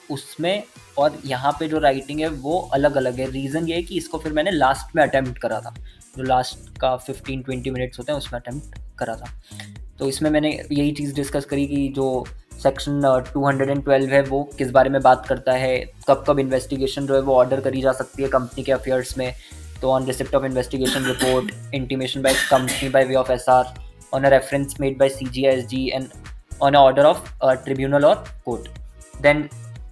उसमें और यहाँ पे जो राइटिंग है वो अलग अलग है। रीज़न ये है कि इसको फिर मैंने लास्ट में अटेम्प्ट करा था, जो लास्ट का 15-20 मिनट्स होते हैं उसमें अटेम्प्ट करा था। तो इसमें मैंने यही चीज़ डिस्कस करी कि जो सेक्शन 212 है वो किस बारे में बात करता है, कब कब इन्वेस्टिगेशन जो है वो ऑर्डर करी जा सकती है कंपनी के अफेयर्स में। तो on receipt of investigation report, intimation by company by way of SR, on a reference made by CGI-SG and on a order of tribunal और कोर्ट। देन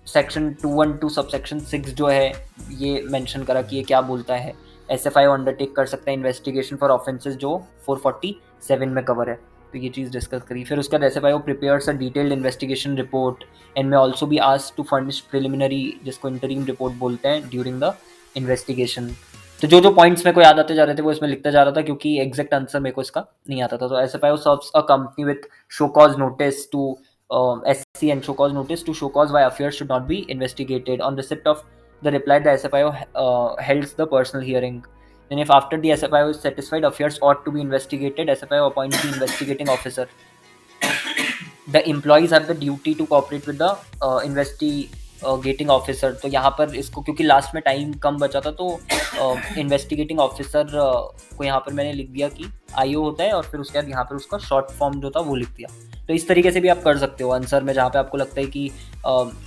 सेक्शन 212 सबसेक्शन 6 जो है ये मेंशन करा कि ये क्या बोलता है। SFIO अंडरटेक कर सकता है इन्वेस्टिगेशन फॉर ऑफेंसेस जो 447 में कवर है, तो ये चीज़ डिस्कस करी। फिर उसके बाद SFIO prepares a detailed investigation report and में ऑल्सो भी आस्क्ड टू फर्निश प्रिलिमिनरी, जिसको इंटरिम रिपोर्ट बोलते हैं, ड्यूरिंग द इन्वेस्टिगेशन। तो जो जो पॉइंट्स मेरे को याद आते जा रहे थे वो इसमें लिखता जा रहा था, क्योंकि एग्जैक्ट आंसर मेरे को इसका नहीं आता था। तो SFIO serves a company with show cause notice to SC and show cause notice to show cause why affairs should not be investigated. On receipt of the reply, the SFIO held the personal hearing. Then if after the SFIO is satisfied, affairs ought to be investigated, SFIO appoints the investigating officer. The employees have the duty to cooperate with the investigating officer. तो यहाँ पर इसको क्योंकि लास्ट में टाइम कम बचा था तो इन्वेस्टिगेटिंग ऑफिसर को यहाँ पर मैंने लिख दिया कि IO होता है, और फिर उसके बाद यहाँ पर उसका शॉर्ट फॉर्म जो था वो लिख दिया। तो इस तरीके से भी आप कर सकते हो आंसर में, जहाँ पे आपको लगता है कि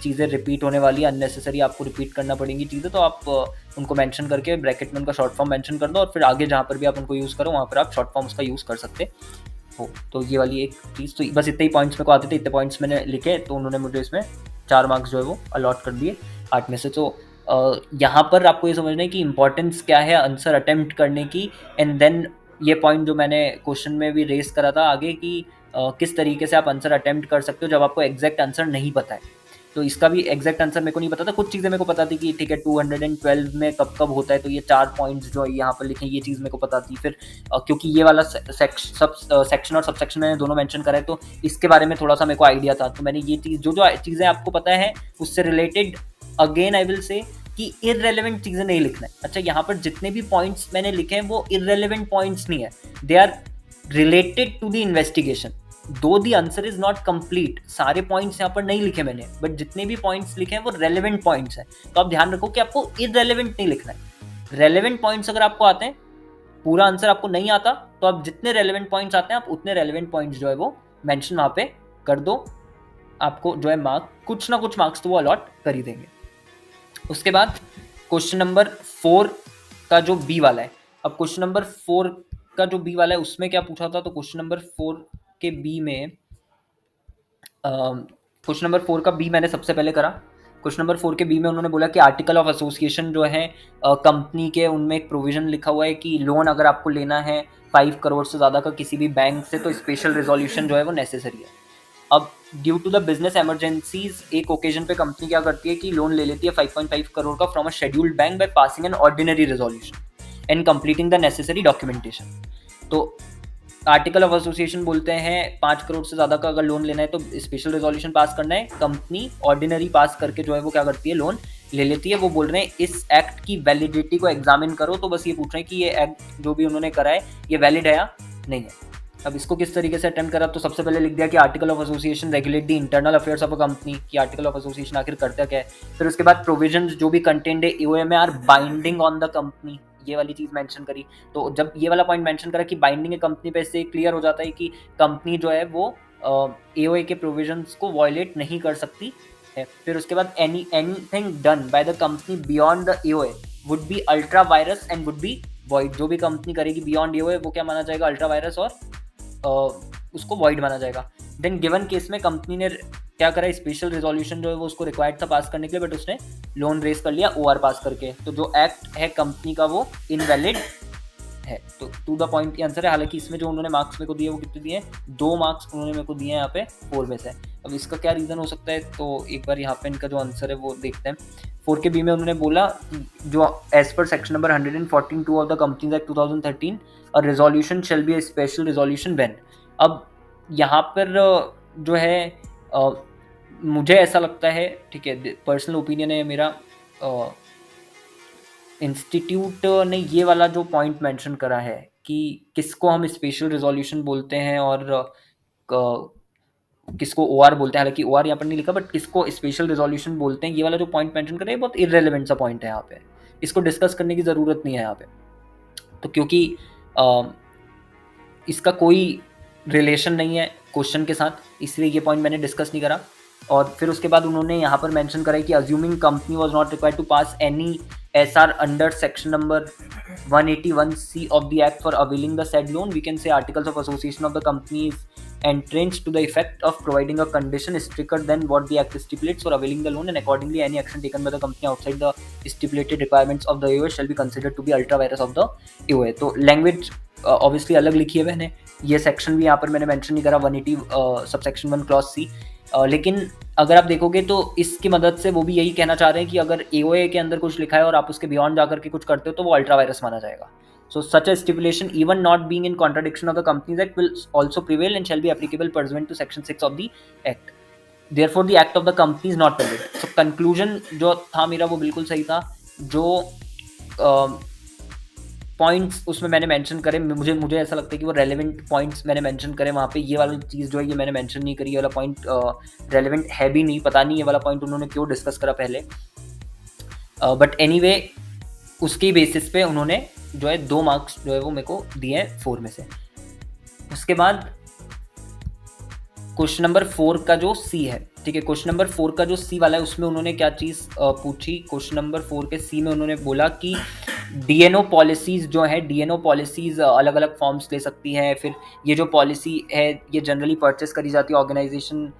चीज़ें रिपीट होने वाली, अननेसेसरी आपको रिपीट करना पड़ेंगी चीज़ें, तो आप उनको मेंशन करके ब्रैकेट में उनका शॉर्ट फॉर्म मेंशन कर दो, और फिर आगे जहाँ पर भी आप उनको यूज़ करो वहाँ पर आप शॉर्ट फॉर्म उसका यूज़ कर सकते हो। तो ये वाली एक चीज़, तो बस इतने ही पॉइंट्स मेरे को आते थे, इतने पॉइंट्स मैंने लिखे, तो उन्होंने मुझे इसमें 4 मार्क्स जो है वो अलॉट कर दिए 8 में से। तो यहाँ पर आपको ये समझना है कि इंपॉर्टेंस क्या है आंसर अटेम्प्ट करने की, एंड देन ये पॉइंट जो मैंने क्वेश्चन में भी रेस करा था आगे कि किस तरीके से आप आंसर अटेम्प्ट कर सकते हो जब आपको एग्जैक्ट आंसर नहीं पता है। तो इसका भी एग्जैक्ट आंसर मेरे को नहीं पता था, कुछ चीज़ें मेरे को पता थी कि ठीक है 212 में कब कब होता है, तो ये 4 पॉइंट्स जो यहाँ पर लिखे ये चीज़ मेरे को पता थी। फिर क्योंकि ये वाला सेक्शन और सबसेक्शन मैंने दोनों मेंशन करा है, तो इसके बारे में थोड़ा सा मेरे को आइडिया था, तो मैंने ये चीज़ जो जो चीज़ें आपको पता है उससे related again I will say कि इररेलेवेंट चीज़ें नहीं लिखना है। अच्छा, यहाँ पर जितने भी पॉइंट्स मैंने लिखे हैं वो इररेलेवेंट पॉइंट्स नहीं है, they are related to the investigation. Though the answer is not complete, सारे पॉइंट्स यहाँ पर नहीं लिखे मैंने, बट जितने भी पॉइंट्स लिखे हैं वो रेलेवेंट पॉइंट्स हैं। तो आप ध्यान रखो कि आपको इररेलेवेंट नहीं लिखना है। रेलेवेंट पॉइंट्स अगर आपको आते हैं, पूरा आंसर आपको नहीं आता, तो आप जितने रेलेवेंट पॉइंट्स आते हैं आप उतने रेलेवेंट पॉइंट्स जो है वो मेंशन वहां पे कर दो, आपको जो है मार्क कुछ ना कुछ मार्क्स तो वो अलॉट कर ही देंगे। उसके बाद क्वेश्चन नंबर 4 का जो बी वाला है, अब क्वेश्चन नंबर 4 का जो बी वाला है उसमें क्या पूछा था, तो क्वेश्चन नंबर 4 के बी में क्वेश्चन नंबर 4 का बी मैंने सबसे पहले करा। क्वेश्चन नंबर 4 के बी में उन्होंने बोला कि आर्टिकल ऑफ एसोसिएशन जो है कंपनी के, उनमें एक प्रोविजन लिखा हुआ है कि लोन अगर आपको लेना है 5 करोड़ से ज़्यादा का किसी भी बैंक से, तो स्पेशल रिजोल्यूशन जो है वो नेसेसरी है। अब due to the business emergencies एक ओकेजन पे कंपनी क्या करती है कि लोन ले लेती है 5.5 करोड़ का from a scheduled bank by passing an ordinary resolution and completing the necessary documentation. तो आर्टिकल ऑफ एसोसिएशन बोलते हैं 5 करोड़ से ज़्यादा का अगर लोन लेना है तो स्पेशल रेजोल्यूशन पास करना है। कंपनी ऑर्डिनरी पास करके जो है वो क्या करती है, लोन ले लेती है। वो बोल रहे हैं इस एक्ट की वैलिडिटी को एग्जामिन करो, तो बस ये पूछ रहे हैं कि ये एक्ट जो भी उन्होंने करा है ये वैलिड है या नहीं है। अब इसको किस तरीके से अटेम्प्ट करा, तो सबसे पहले लिख दिया कि article of association regulate the internal affairs of a company, कि आर्टिकल ऑफ एसोसिएशन आखिर करता क्या है। फिर उसके बाद प्रोविजंस जो भी कंटेंट है एओए में are binding on the company, ये वाली चीज मेंशन करी। तो जब ये वाला पॉइंट मेंशन करा कि बाइंडिंग है कंपनी पे, इससे क्लियर हो जाता है कि कंपनी जो है वो एओए के प्रोविजंस को वायलेट नहीं कर सकती है। फिर उसके बाद anything done by the company beyond the AOA would be ultra vires and would be void. जो भी कंपनी करेगी बियॉन्ड एओए वो क्या माना जाएगा, अल्ट्रा वायरस, और उसको वॉइड माना जाएगा। देन गिवन केस में कंपनी ने क्या करा, स्पेशल रिजोल्यूशन जो है वो उसको रिक्वायर्ड था पास करने के लिए, बट उसने लोन रेज कर लिया ओआर पास करके। तो जो एक्ट है कंपनी का वो इनवैलिड है। तो टू द पॉइंट की आंसर है। हालांकि इसमें जो उन्होंने मार्क्स मेरे को दिए वो कितने दिए, 2 मार्क्स उन्होंने मेरे को दिए हैं यहाँ पे 4 में से। अब इसका क्या रीज़न हो सकता है, तो एक बार यहाँ पे इनका जो आंसर है वो देखते हैं। 4 के बी में उन्होंने बोला जो as per section number 114(2) of the companies act 2013 a resolution shall be a special resolution when. अब यहाँ पर जो है मुझे ऐसा लगता है, ठीक है, पर्सनल ओपिनियन है मेरा, इंस्टीट्यूट ने ये वाला जो पॉइंट मेंशन करा है कि किसको हम स्पेशल रिजोल्यूशन बोलते हैं और किसको ओआर बोलते हैं, हालांकि ओआर यहाँ पर नहीं लिखा, बट किसको स्पेशल रिजोल्यूशन बोलते हैं, ये वाला जो पॉइंट मेंशन कर रहे हैं बहुत इररेलेवेंट सा पॉइंट है यहाँ पे। इसको डिस्कस करने की ज़रूरत नहीं है यहाँ पे, तो क्योंकि इसका कोई रिलेशन नहीं है क्वेश्चन के साथ, इसलिए ये पॉइंट मैंने डिस्कस नहीं करा। और फिर उसके बाद उन्होंने यहाँ पर मेंशन करा है कि assuming company was not required to pass any SR under section number 181C of the act for availing the said loan, we can say articles of association of the company is entrenched to the effect of providing a condition stricter than what the act stipulates for availing the loan, and accordingly any action taken by the company outside the stipulated requirements of the AOA shall be considered to be ultra virus of the AOA। तो लैंग्वेज ऑब्वियसली अलग लिखी है मैंने, ये सेक्शन भी यहाँ पर मैंने मेंशन नहीं करा 180 सबसेक्शन 1 क्लॉज C। लेकिन अगर आप देखोगे तो इसकी मदद से वो भी यही कहना चाह रहे हैं कि अगर एओए के अंदर कुछ लिखा है और आप उसके बियॉन्ड जाकर के कुछ करते हो तो वो अल्ट्रा वायरस माना जाएगा। So such a stipulation even not being in contradiction of the companies act will also prevail and shall be applicable pursuant to section 6 of the act, therefore the act of the company is not valid. So conclusion जो था मेरा वो बिल्कुल सही था। जो पॉइंट्स उसमें मैंने मेंशन करे, मुझे ऐसा लगता है कि वो रेलेवेंट पॉइंट्स मैंने मेंशन करे वहाँ पे। ये वाली चीज़ जो है ये मैंने मेंशन नहीं करी, ये वाला पॉइंट रेलेवेंट है भी नहीं, पता नहीं ये वाला पॉइंट उन्होंने क्यों डिस्कस करा पहले। बट एनीवे उसकी बेसिस पे उन्होंने जो है 2 मार्क्स जो है वो मेरे को दिए हैं 4 में से। उसके बाद क्वेश्चन नंबर 4 का जो सी है, ठीक है, क्वेश्चन नंबर 4 का जो सी वाला है उसमें उन्होंने क्या चीज़ पूछी। क्वेश्चन नंबर 4 के सी में उन्होंने बोला कि डीएनओ पॉलिसीज़ जो है, डीएनओ पॉलिसीज़ अलग अलग फॉर्म्स ले सकती हैं। फिर ये जो पॉलिसी है ये जनरली परचेस करी जाती है, ऑर्गेनाइजेशन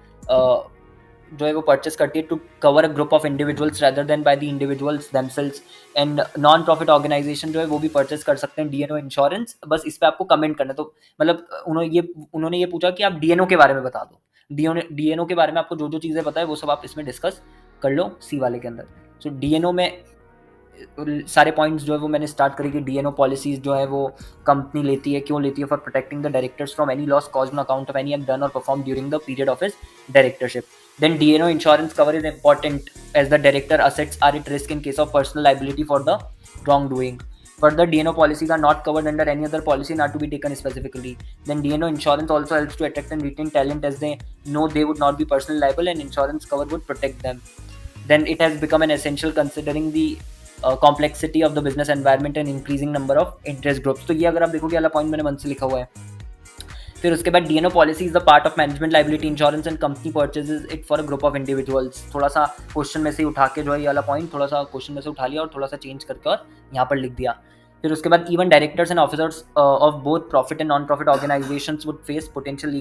जो है वो परचेस करती है to cover a group of individuals rather than by the individuals themselves. And non profit organisation जो है वो भी परचेस कर सकते हैं डीएनओ इंश्योरेंस। बस इस पर आपको कमेंट करना है। तो मतलब उन्होंने ये पूछा कि आप डीएनओ के बारे में बता दो, डीएनओ के बारे में आपको जो जो चीज़ें पता है वो सब आप इसमें डिस्कस कर लो सी वाले के अंदर। सो डीएनओ में सारे पॉइंट्स जो है वो मैंने स्टार्ट करी कि डीएनओ पॉलिसीज जो है वो कंपनी लेती है, क्यों लेती है, for protecting the directors from any loss caused on account of any act done or perform during the period of his directorship. Then DNO insurance cover is important as the director assets are at risk in case of personal liability for the wrongdoing. Further, DNO policies are not covered under any other policy and are to be taken specifically. Then DNO insurance also helps to attract and retain talent as they know they would not be personally liable and insurance cover would protect them. Then it has become an essential considering the complexity of the business environment and increasing number of interest groups. तो ये अगर आप देखोगे वाला पॉइंट मैंने मन से लिखा हुआ है। फिर उसके बाद DNO policy is the part of management liability insurance and company purchases it for a group of individuals. थोड़ा सा क्वेश्चन में से उठा के जो है ये वाला पॉइंट थोड़ा सा क्वेश्चन में से उठा लिया और थोड़ा सा चेंज करके और यहाँ पर लिख दिया। फिर उसके बाद even directors and officers of both profit and non profit organisations would face potential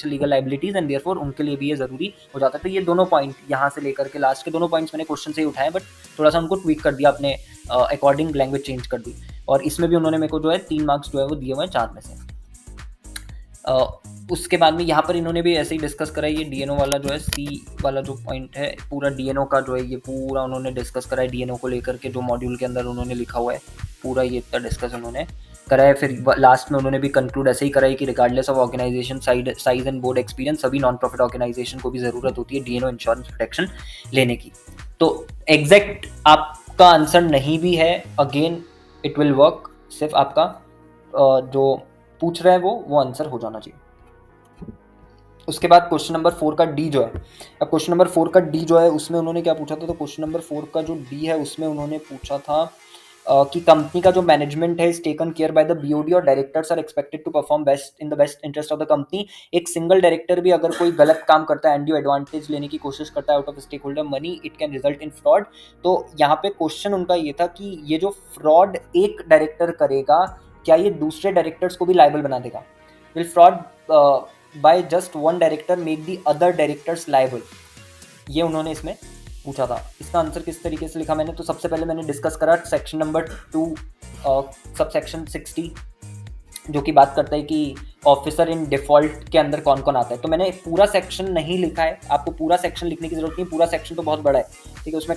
legal liabilities and therefore उनके लिए भी ये जरूरी हो जाता है। तो ये दोनों पॉइंट यहाँ से लेकर के लास्ट के दोनों पॉइंट्स मैंने क्वेश्चन से ही उठाए, बट थोड़ा सा उनको ट्वीक कर दिया अपने अकॉर्डिंग, लैंग्वेज चेंज कर दी। और इसमें भी उन्होंने मेरे को जो है 3 मार्क्स जो है वो दिए हुए हैं 4 में से। उसके बाद में यहाँ पर इन्होंने भी ऐसे ही डिस्कस करा है, ये डीएनओ वाला जो है सी वाला जो पॉइंट है, पूरा डीएनओ का जो है ये पूरा उन्होंने डिस्कस करा है। डीएनओ को लेकर के जो मॉड्यूल के अंदर उन्होंने लिखा हुआ है पूरा ये इतना डिस्कस उन्होंने करा है। फिर लास्ट में उन्होंने भी कंक्लूड ऐसे ही करा है कि regardless of organisation size and board experience, सभी नॉन प्रॉफिट ऑर्गेनाइजेशन को भी ज़रूरत होती है डीएनओ इंश्योरेंस प्रोटेक्शन लेने की। तो एग्जैक्ट आपका आंसर नहीं भी है, अगेन इट विल वर्क, सिर्फ आपका जो पूछ रहे हैं वो आंसर हो जाना चाहिए। उसके बाद क्वेश्चन नंबर 4 का डी जो है, अब क्वेश्चन नंबर 4 का डी जो है उसमें उन्होंने क्या पूछा था, तो क्वेश्चन नंबर 4 का जो डी है उसमें उन्होंने पूछा था कि कंपनी का जो मैनेजमेंट है is taken care by the BOD और directors are expected to perform best in the best interest of the company. एक सिंगल डायरेक्टर भी अगर कोई गलत काम करता है, एंड्यू एडवांटेज लेने की कोशिश करता है out of stakeholder money, it can result in fraud. तो यहाँ पे क्वेश्चन उनका ये था कि ये जो फ्रॉड एक डायरेक्टर करेगा, क्या ये दूसरे डायरेक्टर्स को भी लायबल बना देगा? Will fraud by just one director make the other directors liable? ये उन्होंने इसमें पूछा था। इसका आंसर किस तरीके से लिखा मैंने, तो सबसे पहले मैंने डिस्कस करा सेक्शन नंबर 2 सब सेक्शन 60 जो कि बात करता है कि ऑफिसर इन डिफॉल्ट के अंदर कौन कौन आता है। तो मैंने पूरा सेक्शन नहीं लिखा है, आपको पूरा सेक्शन लिखने की जरूरत नहीं, पूरा सेक्शन तो बहुत बड़ा है, ठीक है, उसमें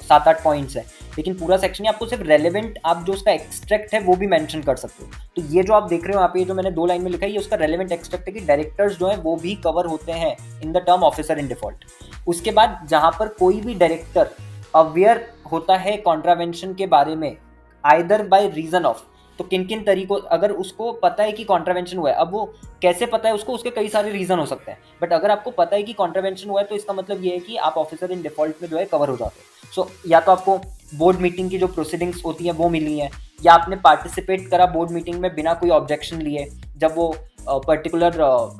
7-8 पॉइंट्स है, लेकिन पूरा सेक्शन ही आपको सिर्फ रेलेवेंट, आप जो उसका एक्सट्रैक्ट है वो भी मेंशन कर सकते हो। तो ये जो आप देख रहे हो यहाँ पे, ये जो मैंने 2 लाइन में लिखा है, ये उसका रेलेवेंट एक्सट्रैक्ट है कि डायरेक्टर्स जो है वो भी कवर होते हैं in the term officer in default. उसके बाद जहां पर कोई भी डायरेक्टर अवेयर होता है कॉन्ट्रावेंशन के बारे में, आइदर बाय रीजन ऑफ, तो किन किन तरीकों, अगर उसको पता है कि कॉन्ट्रावेंशन हुआ है, अब वो कैसे पता है उसको, उसके कई सारे रीजन हो सकते हैं, बट अगर आपको पता है कि कॉन्ट्रावेंशन हुआ है तो इसका मतलब ये है कि आप ऑफिसर इन डिफॉल्ट में जो है कवर हो जाते हैं। सो या तो आपको बोर्ड मीटिंग की जो प्रोसीडिंग्स होती हैं वो मिली हैं, या आपने पार्टिसिपेट करा बोर्ड मीटिंग में बिना कोई ऑब्जेक्शन लिए, जब वो पर्टिकुलर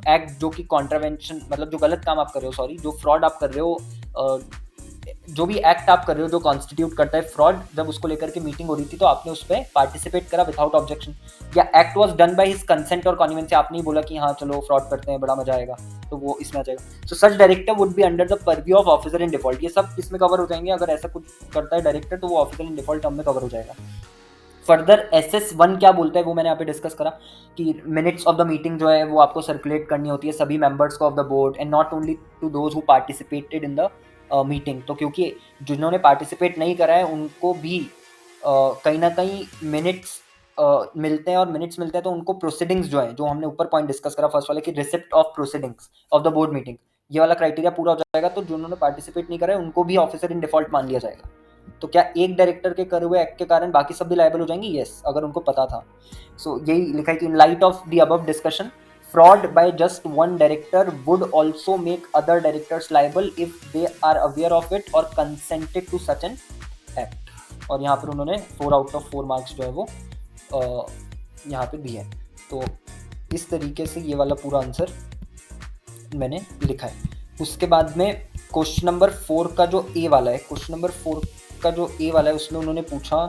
एक्ट जो कि कॉन्ट्रावेंशन, मतलब जो गलत काम आप कर रहे हो, सॉरी, जो फ्रॉड आप कर रहे हो, जो भी एक्ट आप कर रहे हो जो कॉन्स्टिट्यूट करता है फ्रॉड, जब उसको लेकर के मीटिंग हो रही थी तो आपने उस पर पार्टिसिपेट करा विदाउट ऑब्जेक्शन, या act was done by his consent और कॉन्वेंस, आपने ही बोला कि हाँ चलो फ्रॉड करते हैं, बड़ा मजा आएगा, तो वो इसमें आ जाएगा। So such director would be under the purview of officer in default. ये सब इसमें कवर हो जाएंगे, अगर ऐसा कुछ करता है डायरेक्टर तो वो ऑफिसर इन डिफॉल्ट टर्म में कवर हो जाएगा। फर्दर SS1 क्या बोलता है वो मैंने यहाँ पे डिस्कस करा कि मिनट्स ऑफ द मीटिंग जो है वो आपको सर्कुलेट करनी होती है सभी मेंबर्स को of the board, and not only to those who participated in the meeting. तो क्योंकि जिन्होंने पार्टिसिपेट नहीं करा है उनको भी कहीं ना कहीं मिनट्स मिलते हैं, और मिनट्स मिलते हैं तो उनको प्रोसीडिंग्स जो है, जो हमने ऊपर पॉइंट डिस्कस करा फर्स्ट वाले की receipt of proceedings of the board meeting, ये वाला क्राइटेरिया पूरा हो जाएगा, तो जिन्होंने पार्टिसिपेट नहीं करा है उनको भी ऑफिसर इन डिफॉल्ट मान लिया जाएगा। तो क्या एक डायरेक्टर के करे हुए एक्ट के कारण बाकी सब भी लायबल हो जाएंगे? यस, अगर उनको पता था। सो यही लिखा है कि इन light of the above discussion, fraud by just one director would also make other directors liable if they are aware of it or consented to such an act। और यहाँ पर उन्होंने 4 आउट ऑफ 4 मार्क्स जो है वो यहाँ पे दिए हैं। तो इस तरीके से ये वाला पूरा आंसर मैंने लिखा है। उसके बाद में क्वेश्चन नंबर 4 का जो ए वाला है, क्वेश्चन नंबर 4 का जो ए वाला है उसमें उन्होंने पूछा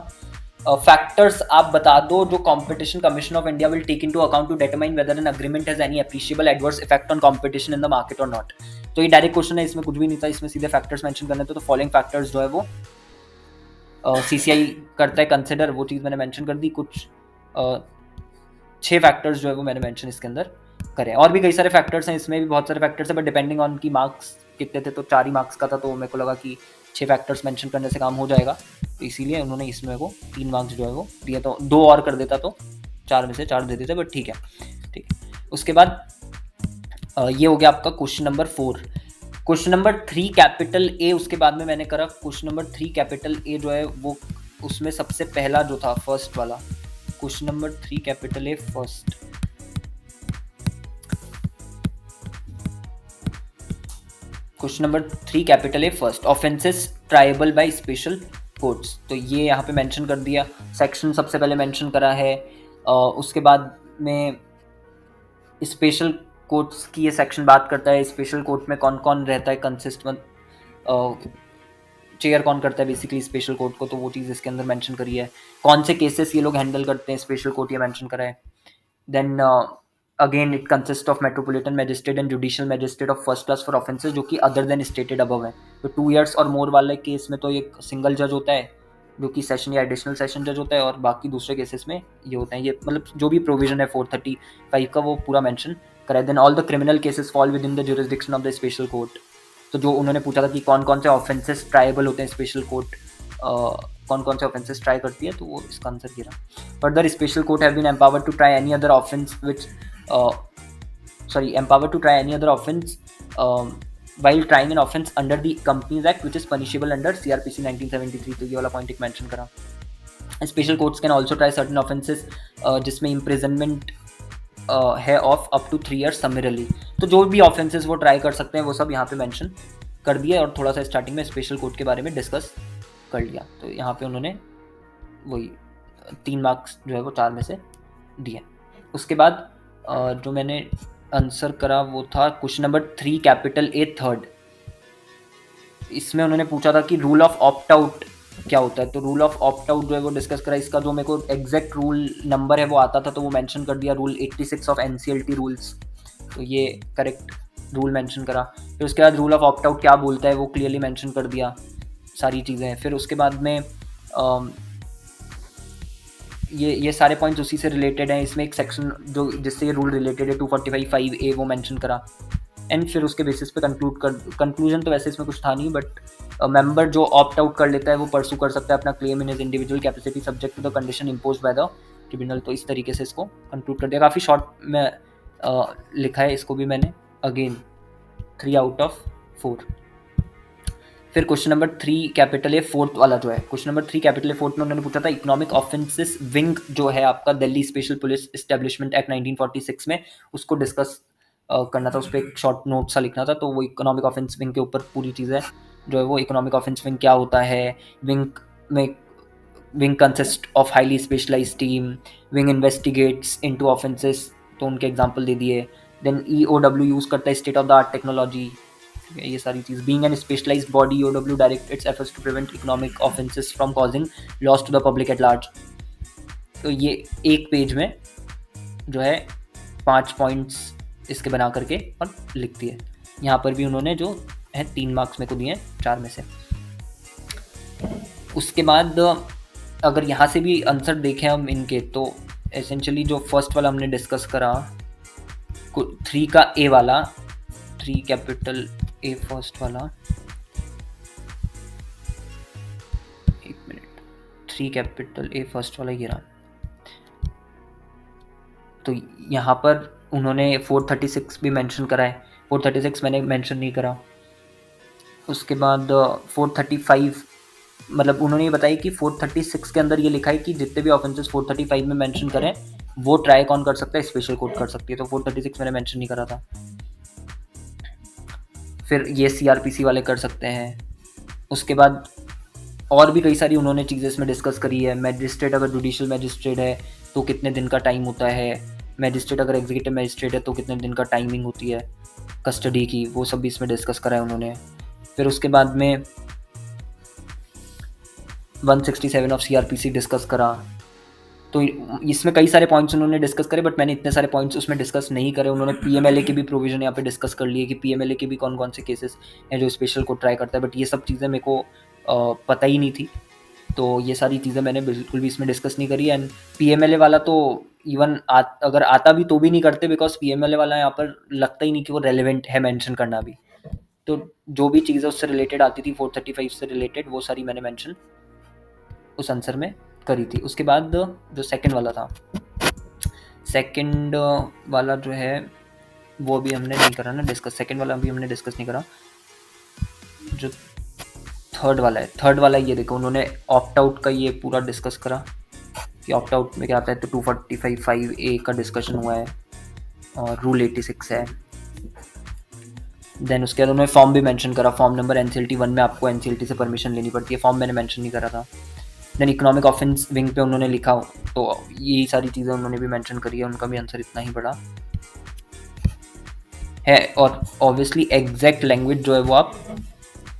फैक्टर्स आप बता दो जो competition commission of India will take into account to determine whether an agreement has any appreciable adverse effect on competition in the market और नॉट। तो ये डायरेक्ट क्वेश्चन है, इसमें कुछ भी नहीं था, इसमें सीधे फैक्टर्स मेंशन करने थे। तो फॉलोइंग फैक्टर्स जो है वो CCI करता है कंसिडर, वो चीज़ मैंने मेंशन कर दी। कुछ 6 फैक्टर्स जो है वो मैंने मेंशन इसके अंदर करे। और भी कई सारे फैक्टर्स हैं, इसमें भी बहुत सारे फैक्टर्स हैं, बट डिपेंडिंग ऑन की मार्क्स कितने थे, तो 4 ही मार्क्स का था, तो मेरे को लगा कि 6 फैक्टर्स मेंशन करने से काम हो जाएगा, तो इसीलिए उन्होंने इसमें वो 3 मार्क्स जो है वो दिया। तो 2 और कर देता तो 4 में से 4 दे देते, बट ठीक है, ठीक है। उसके बाद ये हो गया आपका question number 4। Question number 3 capital A, उसके बाद में मैंने करा क्वेश्चन नंबर 3 कैपिटल ए जो है वो, उसमें सबसे पहला जो था फर्स्ट वाला, question number 3 capital A first, question number 3 capital A first, offences tribal by special courts. तो ये यहाँ पे मेंशन कर दिया, सेक्शन सबसे पहले मेंशन करा है। उसके बाद में स्पेशल कोर्ट्स की ये सेक्शन बात करता है, स्पेशल कोर्ट में कौन कौन रहता है, कंसिस्ट चेयर कौन करता है बेसिकली स्पेशल कोर्ट को, तो वो चीज़ इसके अंदर मेंशन करी है। कौन से केसेस ये लोग हैंडल करते हैं स्पेशल कोर्ट, ये मेंशन करा है। Then again it consist of metropolitan magistrate and judicial magistrate of first class for offences जो कि अदर देन स्टेटेड अबव है। तो 2 years और मोर वाले केस में तो एक सिंगल जज होता है जो कि सेशन या एडिशनल सेशन जज होता है, और बाकी दूसरे केसेस में ये होते हैं। ये मतलब जो भी प्रोविजन है 435 का वो पूरा मेंशन करा है। Then all the criminal cases fall within the jurisdiction of the special court. तो जो उन्होंने पूछा था कि कौन कौन से ऑफेंसेस ट्राइबल होते हैं स्पेशल कोर्ट, कौन कौन से ऑफेंसेस ट्राई करती है, तो वो इसका आंसर ये रहा। Further special court have been empowered to try any other offence which empowered to try any other offense while trying an offense under the Companies Act which is punishable under CRPC 1973। तो ये वाला पॉइंट एक मेंशन करा। Special courts can also try certain offences जिसमें इम्प्रिजनमेंट है ऑफ अप टू 3 years समरली। तो जो भी ऑफेंसेस वो ट्राई कर सकते हैं वो सब यहाँ पे मेंशन कर दिया, और थोड़ा सा स्टार्टिंग में स्पेशल कोर्ट के बारे में डिस्कस कर लिया। तो यहाँ पे उन्होंने वही 3 मार्क्स जो है वो 4 में से दिए। उसके बाद जो मैंने आंसर करा वो था question number 3 capital A third. इसमें उन्होंने पूछा था कि रूल ऑफ ऑप्ट आउट क्या होता है। तो रूल ऑफ ऑप्ट आउट जो है वो डिस्कस करा। इसका जो मेरे को एग्जैक्ट रूल नंबर है वो आता था तो वो मेंशन कर दिया, रूल 86 ऑफ NCLT रूल्स। तो ये करेक्ट रूल मेंशन करा। फिर उसके बाद रूल ऑफ ऑप्ट आउट क्या बोलता है वो क्लियरली मेंशन कर दिया सारी चीज़ें। फिर उसके बाद में ये सारे पॉइंट्स उसी से रिलेटेड हैं। इसमें एक सेक्शन जो जिससे ये रूल रिलेटेड है 245(5)(a) वो मेंशन करा। एंड फिर उसके बेसिस पे कंक्लूजन तो वैसे इसमें कुछ था नहीं, बट मेंबर जो ऑप्ट आउट कर लेता है वो परसू कर सकता है अपना claim in his individual capacity subject to the condition imposed by the tribunal. तो इस तरीके से इसको कंक्लूड कर दिया। काफ़ी शॉर्ट में लिखा है इसको भी मैंने। Again 3 out of 4। फिर question number 3 capital A fourth वाला जो है, question number 3 capital A fourth में उन्होंने पूछा था इकोनॉमिक ऑफेंसेस विंग जो है आपका Delhi special police establishment act 1946 में, उसको डिस्कस करना था। उस पर एक शॉर्ट नोट सा लिखना था। तो वो इकोनॉमिक ऑफेंस विंग के ऊपर पूरी चीज़ें जो है वो इकोनॉमिक ऑफेंस विंग क्या होता है, विंग में wing consist of highly specialise team, wing investigates into offences, तो उनके एग्जांपल दे दिए। देन EOW यूज़ करता है state of the art technology, ये सारी चीज़। Being an specialised body EOW direct its efforts to prevent economic offences from causing loss to the public at large. तो ये एक पेज में जो है 5 पॉइंट्स इसके बना करके और लिख दिए। यहाँ पर भी उन्होंने जो है 3 मार्क्स मेरे को दिए 4 में से। उसके बाद अगर यहाँ से भी आंसर देखें हम इनके, तो एसेंशियली जो फर्स्ट वाला हमने डिस्कस करा 3 का ए वाला, 3 कैपिटल ए फर्स्ट वाला, एक मिनट, 3 कैपिटल ए फर्स्ट वाला ये रहा। तो यहाँ पर उन्होंने 436 भी मेंशन करा है, 436 मैंने मेंशन नहीं करा। उसके बाद 435 मतलब उन्होंने ये बताया कि 436 के अंदर ये लिखा है कि जितने भी ऑफेंसेस 435 में मेंशन करें वो ट्राई कौन कर सकता है, स्पेशल कोर्ट कर सकती है। तो 436 मैंने मेंशन नहीं करा था। फिर ये CRPC वाले कर सकते हैं। उसके बाद और भी कई सारी उन्होंने चीज़ें इसमें डिस्कस करी है। मैजिस्ट्रेट अगर जुडिशियल मैजिस्ट्रेट है तो कितने दिन का टाइम होता है, मैजिस्ट्रेट अगर एग्जीक्यूटिव मैजिस्ट्रेट है तो कितने दिन का टाइमिंग होती है कस्टडी की, वो सब भी इसमें डिस्कस करा है उन्होंने। फिर उसके बाद में 167 ऑफ CRPC डिस्कस करा। तो इसमें कई सारे पॉइंट्स उन्होंने डिस्कस करे, बट मैंने इतने सारे पॉइंट्स उसमें डिस्कस नहीं करे। उन्होंने PMLA की भी प्रोविजन यहाँ पे डिस्कस कर लिए कि PMLA के भी कौन कौन से केसेस हैं जो स्पेशल कोर्ट ट्राई करता है, बट ये सब चीज़ें मेरे को पता ही नहीं थी। तो ये सारी चीज़ें मैंने बिल्कुल भी इसमें डिस्कस नहीं करी। एंड PMLA वाला तो इवन अगर आता भी तो भी नहीं करते, बिकॉज PMLA वाला यहाँ पर लगता ही नहीं कि वो रेलिवेंट है मेंशन करना भी। तो जो भी चीज़ें उससे रिलेटेड आती थी 435 से रिलेटेड, वो सारी मैंने मेंशन उस आंसर में करी थी। उसके बाद जो सेकंड वाला था, सेकंड वाला जो है वो भी हमने नहीं करा ना डिस्कस, सेकंड वाला भी हमने डिस्कस नहीं करा। जो थर्ड वाला है, थर्ड वाला ये देखो उन्होंने ऑप्ट आउट का ये पूरा डिस्कस करा कि ऑप्ट आउट में क्या आता है। तो 245(5)(a) का डिस्कशन हुआ है और रूल 86 है। देन उसके बाद उन्होंने फॉर्म भी मेंशन करा, फॉर्म नंबर NCLT 1 में आपको NCLT से परमिशन लेनी पड़ती है, फॉर्म मैंने मेंशन नहीं करा था। देन इकोनॉमिक ऑफेंस विंग पे उन्होंने लिखा, तो ये सारी चीज़ें उन्होंने भी मेंशन करी है, उनका भी आंसर इतना ही बड़ा है। और ऑब्वियसली एग्जैक्ट लैंग्वेज जो है वो आप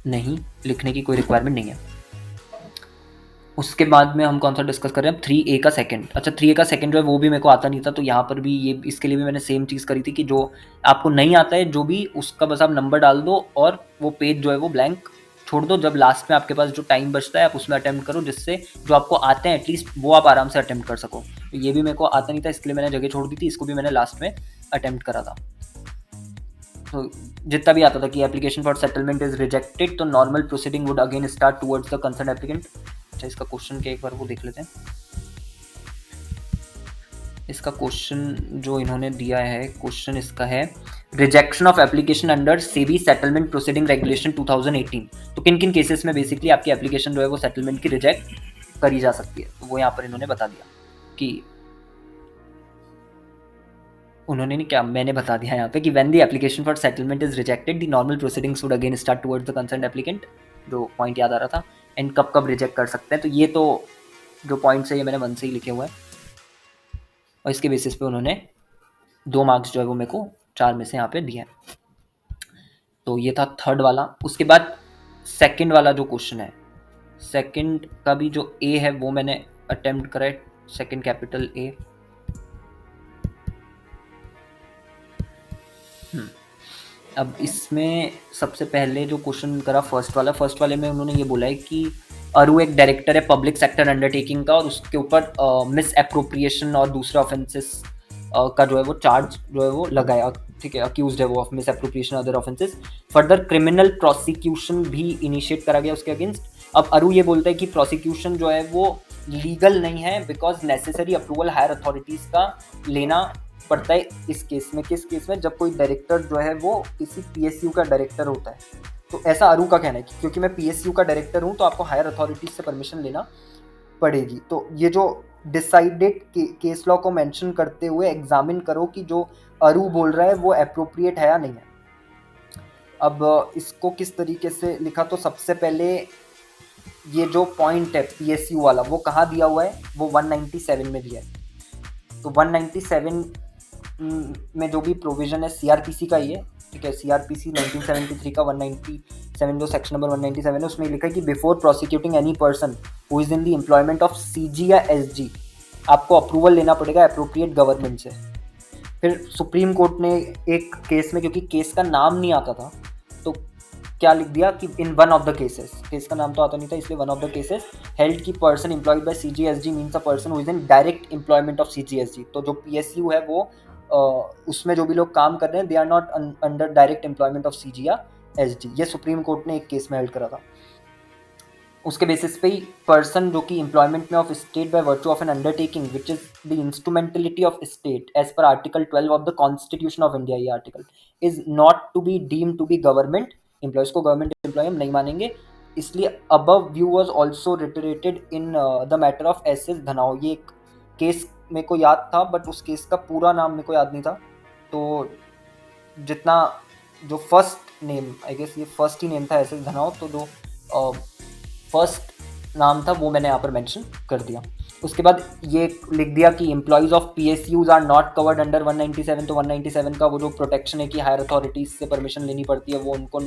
नहीं, लिखने की कोई रिक्वायरमेंट नहीं है। उसके बाद में हम कौन सा डिस्कस कर रहे हैं, 3A का सेकंड। अच्छा 3A का सेकंड जो है वो भी मेरे को आता नहीं था, तो यहाँ पर भी ये इसके लिए भी मैंने सेम चीज़ करी थी कि जो आपको नहीं आता है जो भी, उसका बस आप नंबर डाल दो और वो पेज जो है वो ब्लैंक छोड़ दो। जब लास्ट में आपके पास जो टाइम बचता है आप उसमें अटेम्प्ट करो, जिससे जो आपको आते हैं एटलीस्ट वो आप आराम से अटेम्प्ट कर सको। तो ये भी मेरे को आता नहीं था, इसके लिए मैंने जगह छोड़ दी थी, इसको भी मैंने लास्ट में अटेम्प्ट करा था। तो जितना भी आता था कि application for settlement is rejected, तो normal proceeding would again start towards the concern applicant. अच्छा इसका क्वेश्चन के एक बार वो देख लेते हैं। इसका क्वेश्चन जो इन्होंने दिया है, क्वेश्चन इसका है rejection of application under SEBI settlement proceeding regulation 2018। तो किन किन केसेस में बेसिकली आपकी एप्लीकेशन जो है वो सेटलमेंट की रिजेक्ट करी जा सकती है, तो वो यहाँ पर इन्होंने बता दिया कि उन्होंने नहीं, क्या मैंने बता दिया यहाँ पे कि when the application for settlement is rejected the normal proceedings would again start towards the concerned applicant. जो पॉइंट याद आ रहा था, एंड कब कब रिजेक्ट कर सकते हैं, तो ये तो जो पॉइंट्स है ये मैंने मन से ही लिखे हुए हैं, और इसके बेसिस पे उन्होंने 2 मार्क्स जो है वो मेरे को 4 में से यहाँ पे दिए हैं। तो ये था थर्ड वाला। उसके बाद सेकंड वाला जो क्वेश्चन है, सेकंड का भी जो ए है वो मैंने अटेम्प्ट करा है, सेकंड कैपिटल ए। अब इसमें सबसे पहले जो क्वेश्चन करा फर्स्ट वाले में उन्होंने ये बोला है कि अरु एक डायरेक्टर है पब्लिक सेक्टर अंडरटेकिंग का, और उसके ऊपर मिस एप्रोप्रिएशन और दूसरे ऑफेंसेस का जो है वो चार्ज जो है वो लगाया, ठीक है, अक्यूज्ड है वो of miss appropriation other offences. Further criminal prosecution भी इनिशिएट करा गया उसके अगेंस्ट। अब अरु ये बोलता है कि प्रोसिक्यूशन जो है वो लीगल नहीं है, because necessary approval higher authorities का लेना पड़ता है इस केस में। किस केस में, जब कोई डायरेक्टर जो है वो किसी पीएसयू का डायरेक्टर होता है। तो ऐसा अरु का कहना है कि क्योंकि मैं पीएसयू का डायरेक्टर हूँ तो आपको हायर अथॉरिटीज से परमिशन लेना पड़ेगी। तो ये जो डिसाइडेड केस लॉ को मेंशन करते हुए एग्जामिन करो कि जो अरु बोल रहा है वो एप्रोप्रिएट है या नहीं है। अब इसको किस तरीके से लिखा, तो सबसे पहले ये जो पॉइंट है पीएसयू वाला वो कहाँ दिया हुआ है, वो 197 में दिया है। तो 197 में जो भी प्रोविजन है सीआरपीसी का ही है, ठीक है, सीआरपीसी 1973 का 197 जो सेक्शन नंबर 197 है उसमें लिखा है कि before prosecuting any person who is in the employment of CG या एसजी आपको अप्रूवल लेना पड़ेगा अप्रोप्रिएट गवर्नमेंट से। फिर सुप्रीम कोर्ट ने एक केस में, क्योंकि केस का नाम नहीं आता था, तो क्या लिख दिया कि in one of the cases, case का नाम तो आता नहीं था इसलिए one of the cases held की person employed by CGSG means a person who is in direct employment of CGSG. तो जो पीएसयू है वो उसमें जो भी लोग काम कर रहे हैं they are not under direct employment of CG या एसजी। ये सुप्रीम कोर्ट ने एक केस में हेल्ड करा था। उसके बेसिस पे ही पर्सन जो कि एम्प्लॉयमेंट में of state by virtue of an undertaking which is the instrumentality of state as per article 12 of the constitution of India, ये article is not to be deem to be government employees को गवर्नमेंट एम्प्लॉय हम नहीं मानेंगे। इसलिए above view was also reiterated in the matter of S S धनाओ। ये एक केस मेरे को याद था बट उस केस का पूरा नाम मेरे को याद नहीं था, तो जितना जो फर्स्ट नेम, आई गेस ये फर्स्ट ही नेम था एस एस धनाओ, तो जो फर्स्ट नाम था वो मैंने यहाँ पर मेंशन कर दिया। उसके बाद ये लिख दिया कि employees of PSUs are not covered under 197। तो 197 का वो जो प्रोटेक्शन है कि हायर अथॉरिटीज से परमिशन लेनी पड़ती है वो उनको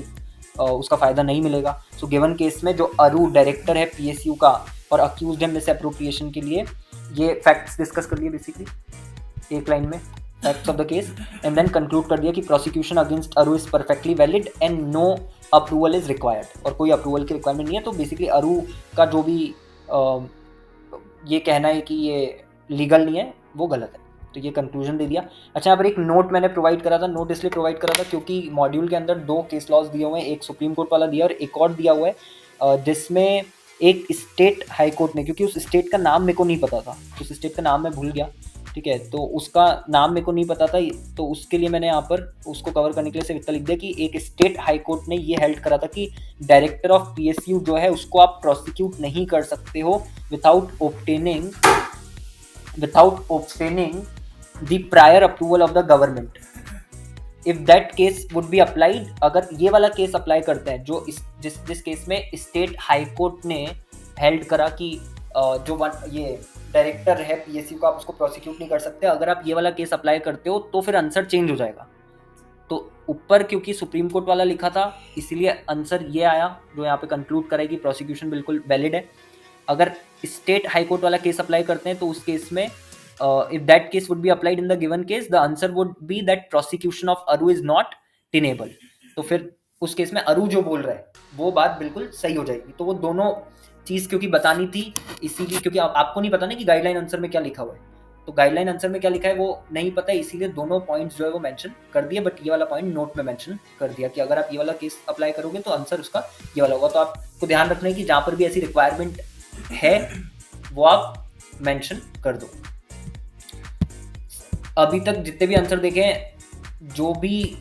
उसका फ़ायदा नहीं मिलेगा। सो गिवन केस में जो अरु डायरेक्टर है पीएसयू का और अक्यूज्ड है मिस एप्रोप्रिएशन के लिए, ये फैक्ट्स डिस्कस कर लिए बेसिकली एक लाइन में, facts of the case, and then conclude कर दिया कि prosecution against Aru is perfectly valid and no approval is required, और कोई अप्रूवल की रिक्वायरमेंट नहीं है। तो बेसिकली अरु का जो भी ये कहना है कि ये लीगल नहीं है वो गलत है, तो ये कंक्लूजन दे दिया। अच्छा, यहाँ पर एक नोट मैंने प्रोवाइड करा था, नोट इसलिए प्रोवाइड करा था क्योंकि मॉड्यूल के अंदर 2 केस लॉज दिए हुए हैं, एक सुप्रीम कोर्ट वाला दिया और एक और दिया हुआ है जिसमें एक स्टेट हाई कोर्ट ने, क्योंकि उस स्टेट का नाम मेरे को नहीं पता था, उस स्टेट का नाम मैं भूल गया, ठीक है, तो उसका नाम मेरे को नहीं पता था, तो उसके लिए मैंने यहाँ पर उसको कवर करने के लिए सिर्फ इतना लिख दिया कि एक स्टेट हाई कोर्ट ने ये हेल्ड करा था कि डायरेक्टर ऑफ पीएसयू जो है उसको आप प्रोसिक्यूट नहीं कर सकते हो without obtaining the prior approval of the government. If that case would be applied, अगर ये वाला केस अप्लाई करते हैं जो जिस केस में स्टेट हाई कोर्ट ने हेल्ड करा कि ये डायरेक्टर है पीएसयू का आप उसको प्रोसिक्यूट नहीं कर सकते, अगर आप ये वाला केस अप्लाई करते हो तो फिर आंसर चेंज हो जाएगा। तो ऊपर क्योंकि सुप्रीम कोर्ट वाला लिखा था इसीलिए आंसर ये आया जो यहाँ पे कंक्लूड करे कि प्रोसिक्यूशन बिल्कुल वैलिड है। अगर स्टेट हाई कोर्ट वाला केस अप्लाई करते हैं तो उस केस में if that case would be applied in the given case the answer would be that prosecution of अरू इज नॉट टेनेबल। तो फिर उस केस में अरू जो बोल रहा है वो बात बिल्कुल सही हो जाएगी। तो वो दोनों चीज क्योंकि बतानी थी इसीलिए, क्योंकि आपको नहीं पता ना कि गाइडलाइन आंसर में क्या लिखा हुआ है, तो गाइडलाइन आंसर में क्या लिखा है वो नहीं पता है, इसीलिए दोनों पॉइंट्स जो है वो मेंशन कर दिए। बट ये वाला पॉइंट नोट में मेंशन कर दिया कि अगर आप ये वाला केस अप्लाई करोगे तो आंसर उसका ये वाला होगा। तो आपको ध्यान रखना है कि जहां पर भी ऐसी रिक्वायरमेंट है वो आप मेंशन कर दो। अभी तक जितने भी आंसर देखे हैं जो भी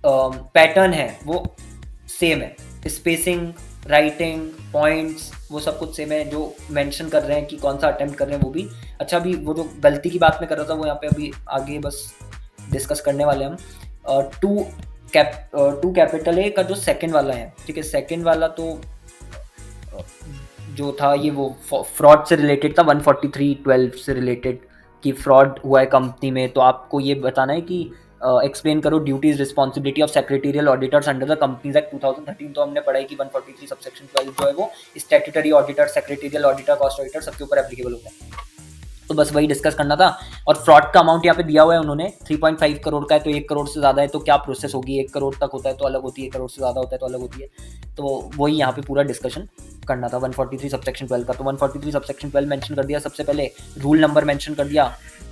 पैटर्न है वो सेम है, स्पेसिंग, राइटिंग, पॉइंट्स वो सब कुछ सेम है। जो मेंशन कर रहे हैं कि कौन सा अटेम्प्ट कर रहे हैं वो भी। अच्छा, अभी वो जो गलती की बात मैं कर रहा था वो यहाँ पे अभी आगे बस डिस्कस करने वाले हम। टू कैपिटल ए का जो सेकंड वाला है, ठीक है, सेकंड वाला तो जो था ये वो फ्रॉड से रिलेटेड था, 143(12) से रिलेटेड कि फ्रॉड हुआ है कंपनी में। तो आपको ये बताना है कि एक्सप्लेन करो duties responsibility of secretarial auditors under the companies act 2013। तो हमने पढ़ा है कि 143 सबसेक्शन 12 जो है वो statutory auditor, secretarial auditor, cost auditor सबके ऊपर एप्लीकेबल होता है। तो बस वही डिस्कस करना था। और फ्रॉड का अमाउंट यहाँ पे दिया हुआ है उन्होंने 3.5 करोड़ का है, तो 1 करोड़ से ज़्यादा है तो क्या प्रोसेस होगी, 1 करोड़ तक होता है तो अलग होती है, 1 करोड़ से ज़्यादा होता है तो अलग होती है। तो वही यहाँ पे पूरा डिस्कशन करना था 143 सबसेक्शन 12 का। तो 143 सबसेक्शन 12 मेंशन कर दिया, सबसे पहले रूल नंबर मेंशन कर दिया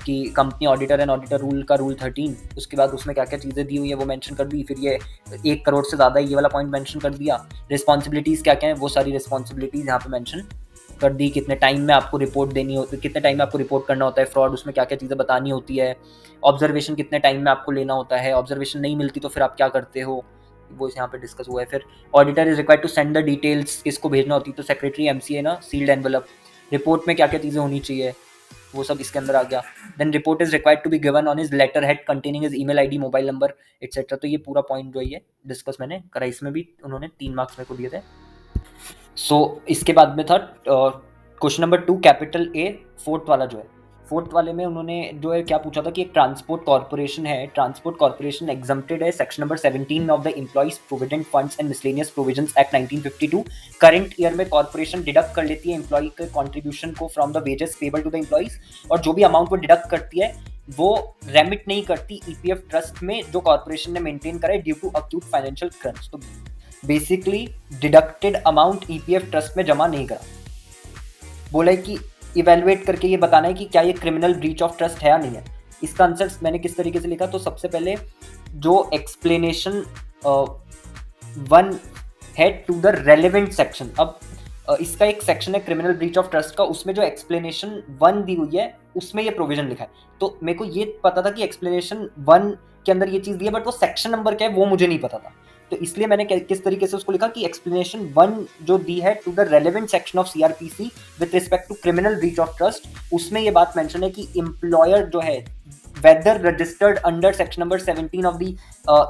कि company auditor and auditor rule का रूल 13, उसके बाद उसमें क्या क्या चीज़ें दी हुई है वो मेंशन कर दी। फिर ये 1 करोड़ से ज़्यादा ये वाला पॉइंट मेंशन कर दिया। रिस्पॉन्सिबिलिटीज़ क्या क्या है वो सारी रिस्पॉन्सिबिलिटीज़ यहाँ पे मेंशन कर दी। कितने टाइम में आपको रिपोर्ट देनी होती है, कितने टाइम में आपको रिपोर्ट करना होता है फ्रॉड, उसमें क्या क्या चीज़ें बतानी होती है। ऑब्जर्वेशन कितने टाइम में आपको लेना होता है, ऑब्जर्वेशन नहीं मिलती तो फिर आप क्या करते हो, वो यहाँ पे डिस्कस हुआ है। फिर auditor is required to send the details, किसको भेजना होती है तो सेक्रेटरी एमसीए ना, सील्ड एनवेलप। रिपोर्ट में क्या क्या चीज़ें होनी चाहिए वो सब इसके अंदर आ गया। Then report is required to be given on his letter head containing his email ID, mobile number etcetera. तो ये पूरा पॉइंट जो है डिस्कस मैंने करा, इसमें भी उन्होंने 3 मार्क्स मेरे को दिए थे। सो इसके बाद में था question number 2 capital A, fourth वाला जो है, फोर्थ वाले में उन्होंने जो है क्या पूछा था कि एक ट्रांसपोर्ट कॉर्पोरेशन है, ट्रांसपोर्ट कॉर्पोरेशन एग्जम्प्टेड है section number 17 of the employees provident funds and miscellaneous provisions act 1952। Current year में कॉर्पोरेशन डिडक्ट कर लेती है एम्प्लॉय के कॉन्ट्रीब्यूशन को from the wages payable to the employees, और जो भी अमाउंट वो डिडक्ट करती है वो रेमिट नहीं करती ईपीएफ ट्रस्ट में जो कॉर्पोरेशन ने मेंटेन करा है due to acute financial crunch. तो basically deducted amount EPF trust में जमा नहीं करा। बोला है कि इवेलुएट करके ये बताना है कि क्या ये क्रिमिनल ब्रीच ऑफ ट्रस्ट है या नहीं है। इसका आंसर मैंने किस तरीके से लिखा, तो सबसे पहले जो एक्सप्लेनेशन 1 है टू द रेलेवेंट सेक्शन। अब इसका एक सेक्शन है क्रिमिनल ब्रीच ऑफ ट्रस्ट का, उसमें जो एक्सप्लेनेशन 1 दी हुई है उसमें ये प्रोविजन लिखा है। तो मेरे को ये पता था कि एक्सप्लेनेशन 1 के अंदर ये चीज़ दी है, बट वो सेक्शन नंबर क्या है वो मुझे नहीं पता था। तो इसलिए मैंने किस तरीके से उसको लिखा कि एक्सप्लेनेशन 1 जो दी है to the relevant section of CrPC with respect to criminal breach of trust, उसमें ये बात मेंशन है कि एम्प्लॉयर जो है whether registered under section number 17 of the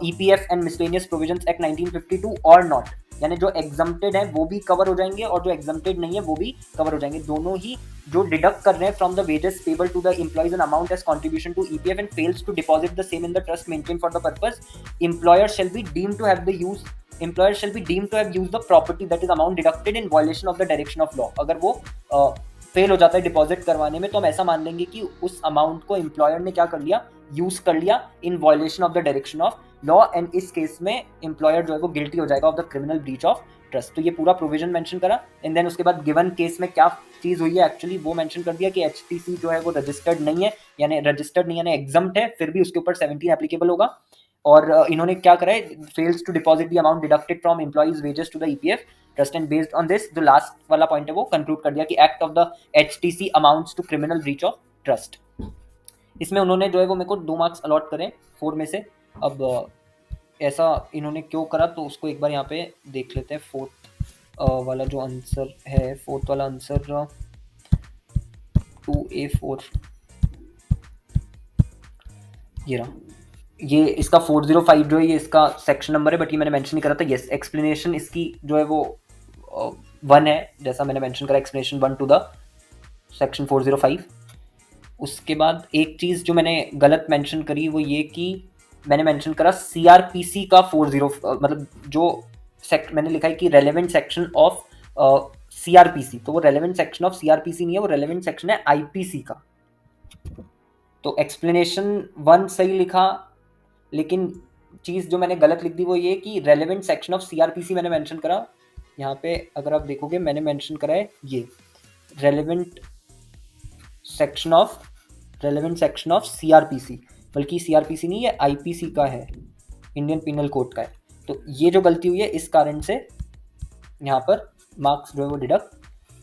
EPF and miscellaneous provisions act 1952 और नॉट, यानी जो एग्जम्प्टेड है वो भी कवर हो जाएंगे और जो एग्जम्प्टेड नहीं है वो भी कवर हो जाएंगे। दोनों ही जो डिडक्ट कर रहे हैं from the wages payable to the employees an amount as contribution to EPF and fails to deposit the same in the trust maintain for the purpose, employer shall be deemed to have the use employer shall be deemed to have used the property that is amount deducted in violation of the direction of law। अगर वो फेल हो जाता है डिपॉजिट करवाने में तो हम ऐसा मान लेंगे कि उस अमाउंट को एम्प्लॉयर ने क्या कर लिया, यूज कर लिया in violation of the direction of law, and इस केस में एम्प्लॉयर जो है वो गिल्टी हो जाएगा of the criminal breach of trust. तो ये पूरा प्रोविजन मेंशन करा, एंड देन उसके बाद गिवन केस में क्या चीज हुई है एक्चुअली वो मेंशन कर दिया कि एचटीसी जो है वो रजिस्टर्ड नहीं है, यानी रजिस्टर्ड नहीं यानी एग्जम्प्ट है, फिर भी उसके ऊपर 17 एप्लीकेबल होगा। और इन्होंने क्या करा है, fails to deposit the amount deducted from employees wages to the EPF trust, and based on this जो लास्ट वाला पॉइंट है वो कंक्लूड कर दिया कि act of the HTC amounts to criminal breach of trust. इसमें उन्होंने जो है वो मेरे को 2 मार्क्स अलॉट करें 4 में से। अब ऐसा इन्होंने क्यों करा तो उसको एक बार यहाँ पे देख लेते हैं। फोर्थ वाला जो आंसर है, फोर्थ वाला आंसर 2A4 ये रहा, ये इसका 405 जो है ये इसका सेक्शन नंबर है, बट ये मैंने मेंशन नहीं करा था। यस, एक्सप्लेनेशन इसकी जो है वो 1 है, जैसा मैंने मेंशन करा एक्सप्लेनेशन 1 टू द सेक्शन 405। उसके बाद एक चीज़ जो मैंने गलत मेंशन करी वो ये कि मैंने मेंशन करा सीआरपीसी का 40 मतलब जो मैंने लिखा है कि रेलेवेंट सेक्शन ऑफ सीआरपीसी, तो वो रेलेवेंट सेक्शन ऑफ सीआरपीसी नहीं है, वो रेलेवेंट सेक्शन है आईपीसी का। तो एक्सप्लेनेशन 1 सही लिखा, लेकिन चीज़ जो मैंने गलत लिख दी वो ये कि रेलेवेंट सेक्शन ऑफ सीआरपीसी मैंने मेंशन करा, यहाँ पे अगर आप देखोगे मैंने मेंशन करा है ये रेलेवेंट सेक्शन ऑफ सीआरपीसी, बल्कि सीआरपीसी नहीं, ये आईपीसी का है, इंडियन पिनल कोड का है। तो ये जो गलती हुई है इस कारण से यहाँ पर मार्क्स जो है वो डिडक्ट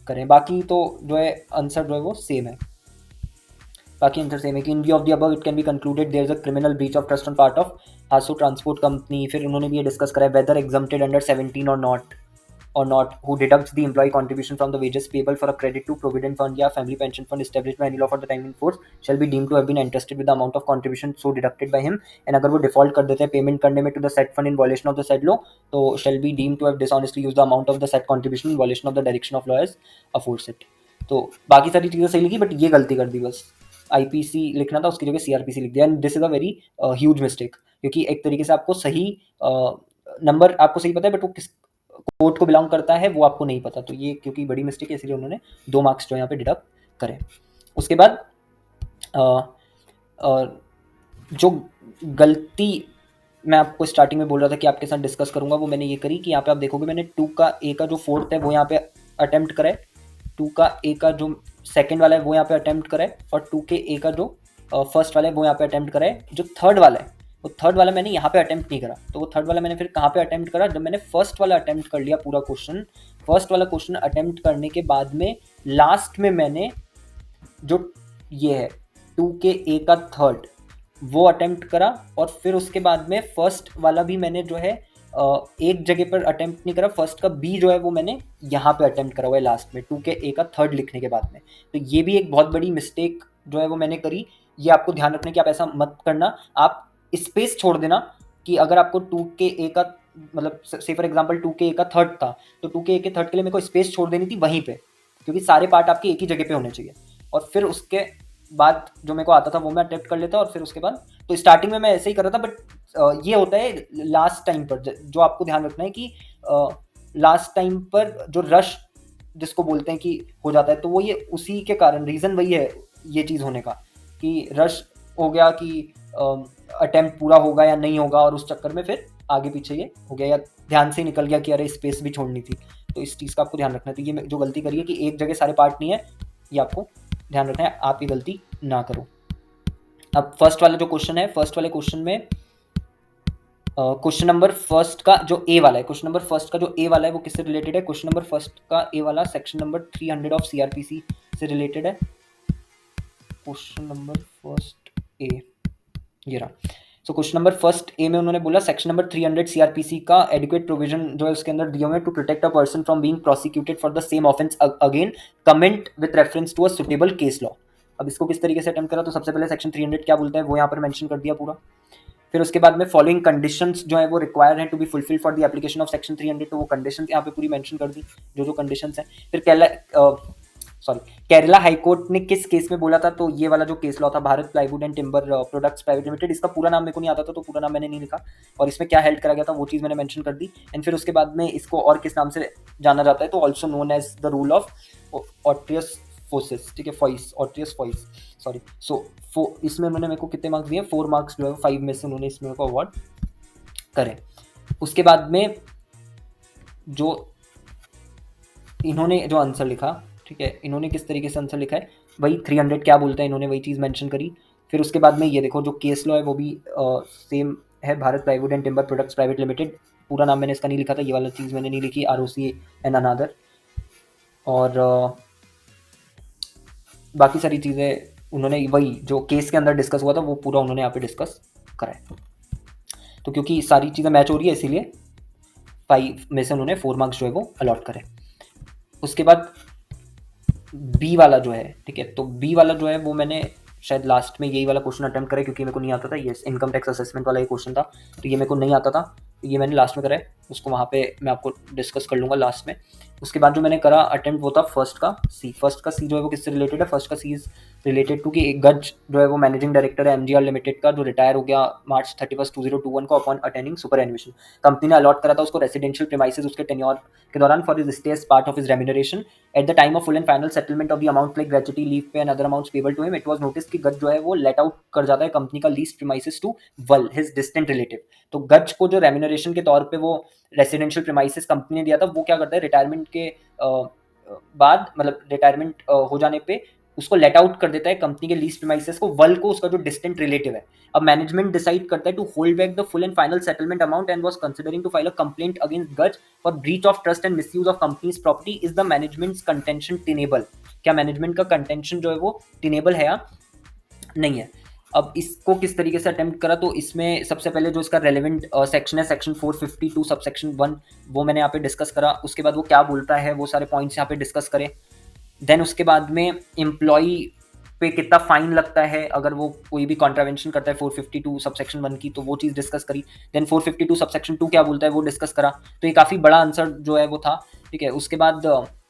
करें। बाकी तो जो है आंसर जो है वो सेम है, बाकी आंसर सेम है कि in view of the above it can be concluded there is a criminal breach of trust on part of हासो ट्रांसपोर्ट कंपनी। फिर उन्होंने भी ये डिस्कस करा है whether exempted under 17 or not who deducts the employee contribution from the wages payable for a credit to provident fund या family pension fund established by any law for the time in force shall be deemed to have been entrusted with the amount of contribution so deducted by him, and अगर वो default कर देते हैं पेमेंट करने में to the said fund in violation of the said law, तो shall be deemed to have dishonestly used the amount of the said contribution in violation of the direction of law as aforesaid। तो बाकी सारी चीज़ें सही लिखी, बट ये गलती कर दी, बस आईपीसी लिखना था उसकी जगह सीआरपीसी लिख दिया, and this is a very huge mistake, क्योंकि एक तरीके से आपको सही नंबर आपको सही पता है, बट वो किस कोर्ट को बिलोंग करता है वो आपको नहीं पता, तो ये क्योंकि बड़ी मिस्टेक है इसलिए उन्होंने 2 मार्क्स जो यहाँ पे डिडक्ट करे। उसके बाद जो गलती मैं आपको स्टार्टिंग में बोल रहा था कि आपके साथ डिस्कस करूंगा, वो मैंने ये करी कि यहाँ पे आप देखोगे मैंने 2 का ए का जो फोर्थ है वो यहाँ पे अटेम्प्ट करा है, 2 का ए का जो सेकेंड वाला है वो यहाँ पे अटेम्प्ट करा है, और 2 के ए का जो फर्स्ट वाला है वो यहाँ पे अटेम्प्ट करा है। जो थर्ड वाला है वो थर्ड वाला मैंने यहाँ पे अटेम्प्ट नहीं करा, तो वो थर्ड वाला मैंने फिर कहाँ पे अटेम्प्ट करा, जब मैंने फर्स्ट वाला अटेम्प्ट कर लिया पूरा क्वेश्चन, फर्स्ट वाला क्वेश्चन अटेम्प्ट करने के बाद में लास्ट में मैंने जो ये है 2 के ए का थर्ड वो अटेम्प्ट करा, और फिर उसके बाद में फर्स्ट वाला भी मैंने जो है एक जगह पर अटेम्प्ट नहीं करा, फर्स्ट का बी जो है वो मैंने यहाँ पे अटेम्प्ट करा हुआ है लास्ट में 2 के ए का थर्ड लिखने के बाद में। तो ये भी एक बहुत बड़ी मिस्टेक जो है वो मैंने करी, ये आपको ध्यान रखना कि आप ऐसा मत करना, आप स्पेस छोड़ देना कि अगर आपको 2 के ए का मतलब से फॉर एग्जांपल 2 के ए का थर्ड था, तो 2 के ए के थर्ड के लिए मेरे को स्पेस छोड़ देनी थी वहीं पे, क्योंकि सारे पार्ट आपके एक ही जगह पे होने चाहिए, और फिर उसके बाद जो मेरे को आता था वो मैं अटेम्प्ट कर लेता, और फिर उसके बाद तो स्टार्टिंग में मैं ऐसे ही कर रहा था, बट ये होता है लास्ट टाइम पर, जो आपको ध्यान रखना है कि लास्ट टाइम पर जो रश जिसको बोलते हैं कि हो जाता है, तो वो ये उसी के कारण रीज़न वही है ये चीज़ होने का, कि रश हो गया कि अटेम्प्ट पूरा होगा या नहीं होगा, और उस चक्कर में फिर आगे पीछे ये हो गया, या ध्यान से निकल गया कि अरे स्पेस भी छोड़नी थी, तो इस चीज़ का आपको ध्यान रखना है। तो ये जो गलती करी है कि एक जगह सारे पार्ट नहीं है, ये आपको ध्यान रखना है, आप ये गलती ना करो। अब फर्स्ट वाला जो क्वेश्चन है, फर्स्ट वाले क्वेश्चन में क्वेश्चन नंबर फर्स्ट का जो ए वाला है, क्वेश्चन नंबर फर्स्ट का जो ए वाला है वो किससे रिलेटेड है, क्वेश्चन नंबर फर्स्ट का ए वाला सेक्शन नंबर 300 ऑफ सीआरपीसी से रिलेटेड है। क्वेश्चन नंबर फर्स्ट ए ये रहा। So question number first A में उन्होंने बोला सेक्शन नंबर 300 सीआरपीसी का एडिक्वेट प्रोविजन जो है उसके अंदर दिए हुए to protect a person from being prosecuted for the same offence again comment with reference to a suitable case law. अब इसको किस तरीके से अटेम्प्ट करा, तो सबसे पहले सेक्शन 300 क्या बोलता है वो यहाँ पर मेंशन कर दिया पूरा। फिर उसके बाद में फॉलोइंग कंडीशंस जो है वो रिक्वायर हैं to be fulfil for the application of section 300, तो वो कंडीशंस यहाँ पे पूरी मेंशन कर दी जो जो कंडीशंस हैं। फिर केरला हाईकोर्ट ने किस केस में बोला था, तो ये वाला जो केस लॉ था Bharat plywood and timber products private limited, इसका पूरा नाम मेरे को नहीं आता था तो पूरा नाम मैंने नहीं लिखा, और इसमें क्या हेल्ड करा गया था वो चीज़ मैंने मेंशन कर दी। एंड फिर उसके बाद में इसको और किस नाम से जाना जाता है, तो also known as the rule of autrefois, ठीक है, फॉइस, ऑट्रियस फॉइस, सॉरी। सो इसमें उन्होंने मेरे को कितने मार्क्स दिए, 4 मार्क्स जो है 5 में से उन्होंने इसमें को अवार्ड करे। उसके बाद में जो इन्होंने जो आंसर लिखा, ठीक है, इन्होंने किस तरीके से आंसर लिखा है, वही 300 क्या बोलता है इन्होंने वही चीज़ मेंशन करी। फिर उसके बाद में ये देखो जो केस लॉ है वो भी सेम है, Bharat plywood and timber products private limited, पूरा नाम मैंने इसका नहीं लिखा था, ये वाला चीज़ मैंने नहीं लिखी, ROC एंड अनादर, और बाकी सारी चीज़ें उन्होंने वही जो केस के अंदर डिस्कस हुआ था वो पूरा उन्होंने यहाँ पे डिस्कस करा है। तो क्योंकि सारी चीज़ें मैच हो रही है इसीलिए 5 में से उन्होंने 4 मार्क्स जो है वो अलॉट करे। उसके बाद बी वाला जो है, ठीक है, तो बी वाला जो है वो मैंने शायद लास्ट में यही वाला क्वेश्चन अटेम्प्ट करे क्योंकि मेरे को नहीं आता था, ये इनकम टैक्स असेसमेंट वाला ये क्वेश्चन था, तो ये मेरे को नहीं आता था, ये मैंने लास्ट में करा है, उसको वहाँ पे मैं आपको डिस्कस कर लूँगा लास्ट में। उसके बाद जो मैंने करा अटेम्प्ट वो था फर्स्ट का सी जो है वो किससे रिलेटेड है, फर्स्ट का सी इज रिलेटेड टू कि एक गज जो है वो मैनेजिंग डायरेक्टर है एमजीआर लिमिटेड का, जो रिटायर हो गया मार्च 31 2021 को upon attending superannuation. Company ने अलॉट करा था उसको रेसिडेंशियल प्रीमाइसेस उसके टेन्योर के दौरान for his stay as part of his remuneration at the time of full and final settlement of the amount like gratuity, leave pay and other amounts payable to him. It was notice कि गज जो है वो लेट आउट कर जाता है कंपनी का लीज प्रीमाइसेस टू वल हिज डिस्टेंट रिलेटिव। तो गज को जो रेम्यूनरेशन के तौर पे वो रेसिडेंशियल प्रीमाइसेस कंपनी ने दिया था, वो क्या करता है रिटायरमेंट के बाद, मतलब रिटायरमेंट हो जाने पे उसको लेट आउट कर देता है कंपनी के लीज प्रीमाइसेस को, वल को, उसका जो डिस्टेंट रिलेटिव है। अब मैनेजमेंट डिसाइड करता है to hold back the full and final settlement amount and was considering to file a complaint against Gaj for breach of trust and misuse of company's property. Is the management's contention tenable? क्या मैनेजमेंट का कंटेंशन जो है वो टिनेबल है या नहीं है? अब इसको किस तरीके से अटेम्प्ट करा, तो इसमें सबसे पहले जो इसका रेलेवेंट सेक्शन है सेक्शन 452 सब सेक्शन 1, वो मैंने यहाँ पे डिस्कस करा। उसके बाद वो क्या बोलता है वो सारे पॉइंट्स यहाँ पे डिस्कस करें। देन उसके बाद में एम्प्लॉई पे कितना फाइन लगता है अगर वो कोई भी कॉन्ट्रावेंशन करता है 452 सबसेक्शन 1 की, तो वो चीज़ डिस्कस करी। देन 452 सबसेक्शन 2 क्या बोलता है वो डिस्कस करा। तो ये काफ़ी बड़ा आंसर जो है वो था, ठीक है। उसके बाद